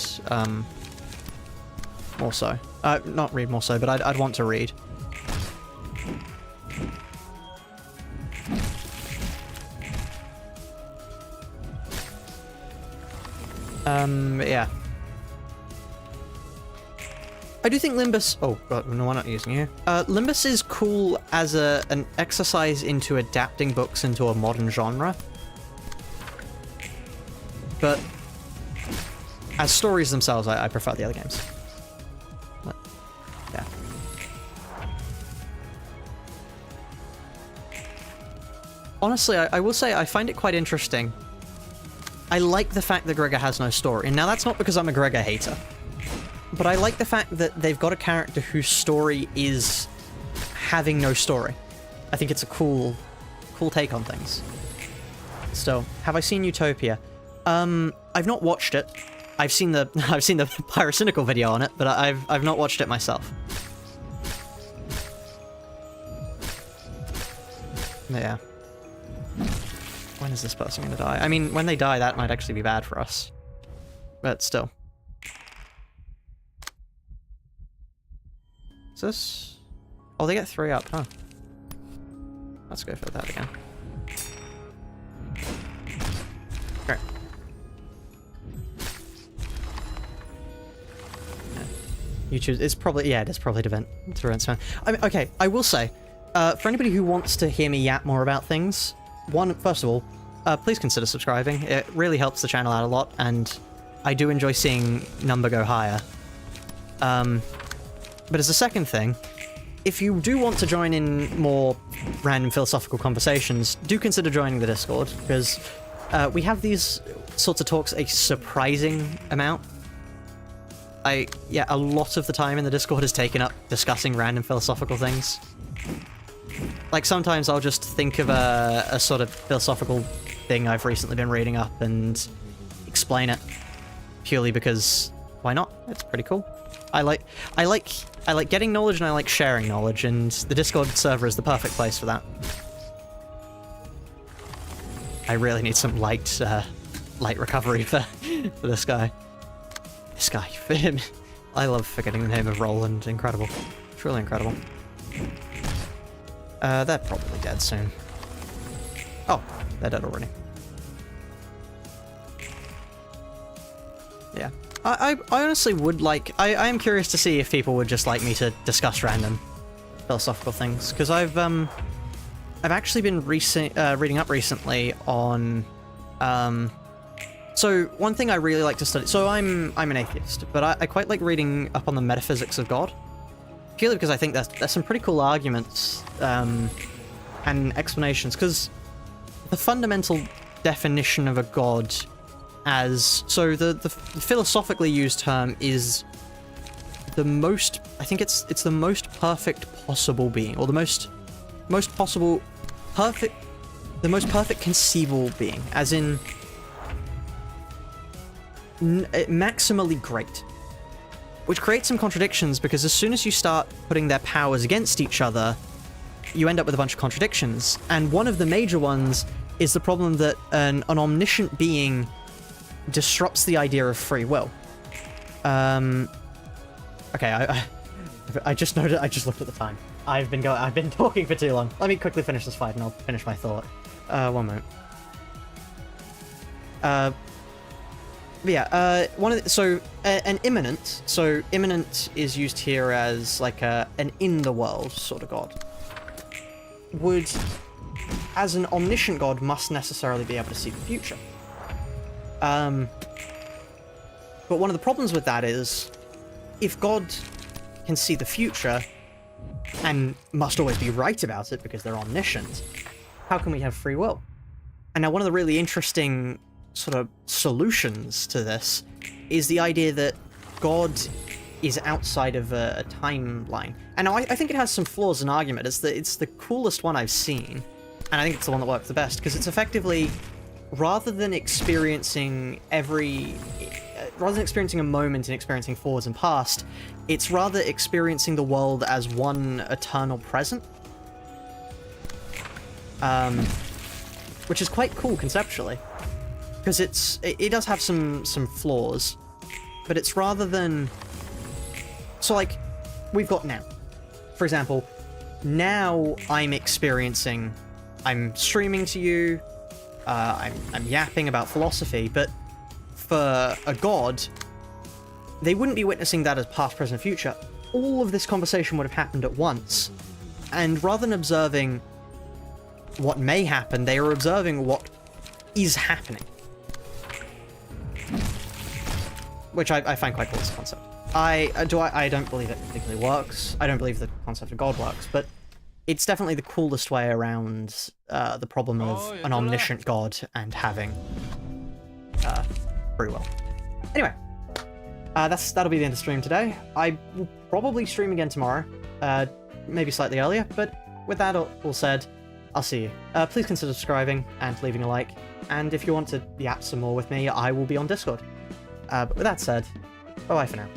more so. Not read more so, but I'd want to read. Yeah. I do think Limbus... Oh, God, no, we're not using you. Limbus is cool as an exercise into adapting books into a modern genre. But as stories themselves, I prefer the other games. But, yeah. Honestly, I will say I find it quite interesting. I like the fact that Gregor has no story. And now that's not because I'm a Gregor hater. But I like the fact that they've got a character whose story is having no story. I think it's a cool take on things. Still, have I seen Utopia? I've not watched it. I've seen the Pyrocynical video on it, but I've not watched it myself. Yeah. When is this person gonna die? I mean, when they die, that might actually be bad for us. But still. Is this... Oh, they get 3 up, huh? Let's go for that again. Okay. Yeah. You choose... It's probably... Yeah, it is probably to prevent spam. I mean, okay, I will say, for anybody who wants to hear me yap more about things, first of all, please consider subscribing. It really helps the channel out a lot, and I do enjoy seeing number go higher. But as a second thing, if you do want to join in more random philosophical conversations, do consider joining the Discord, because we have these sorts of talks a surprising amount. Yeah, a lot of the time in the Discord is taken up discussing random philosophical things. Like, sometimes I'll just think of a sort of philosophical thing I've recently been reading up and explain it, purely because why not? It's pretty cool. I like getting knowledge and I like sharing knowledge, and the Discord server is the perfect place for that. I really need some light recovery for this guy. This guy, for him. I love forgetting the name of Roland. Incredible. Truly incredible. They're probably dead soon. Oh, they're dead already. Yeah. I honestly would like... I am curious to see if people would just like me to discuss random philosophical things, because I've actually been reading up recently on... So, one thing I really like to study... So, I'm an atheist, but I quite like reading up on the metaphysics of God. Purely because I think there's some pretty cool arguments and explanations, because the fundamental definition of a god as... So the philosophically used term is the most... I think it's the most perfect possible being, or the most possible... Perfect... The most perfect conceivable being, as in... maximally great. which creates some contradictions because as soon as you start putting their powers against each other, you end up with a bunch of contradictions. And one of the major ones is the problem that an omniscient being disrupts the idea of free will. Okay, I just noted, I just looked at the time. I've been talking for too long. Let me quickly finish this fight and I'll finish my thought. One moment. An immanent. So immanent is used here as like an in the world sort of god. Would, as an omniscient god, must necessarily be able to see the future. But one of the problems with that is, if God can see the future and must always be right about it because they're omniscient, how can we have free will? And now one of the really interesting sort of solutions to this is the idea that God is outside of a timeline. And I think it has some flaws in argument. It's the coolest one I've seen, and I think it's the one that works the best, because it's effectively, rather than experiencing a moment and experiencing forwards and past, it's rather experiencing the world as one eternal present. Which is quite cool conceptually, because it does have some flaws, but it's rather than, so like, we've got now, for example, now I'm streaming to you, I'm yapping about philosophy, but for a god, they wouldn't be witnessing that as past, present, future. All of this conversation would have happened at once, and rather than observing what may happen, they are observing what is happening. Which I find quite cool as a concept. I don't believe it particularly works. I don't believe the concept of God works, but it's definitely the coolest way around the problem of an omniscient god and having free will. Anyway, that'll be the end of the stream today. I will probably stream again tomorrow, maybe slightly earlier, but with that all said, I'll see you. Please consider subscribing and leaving a like, and if you want to yap some more with me, I will be on Discord. But with that said, bye-bye for now.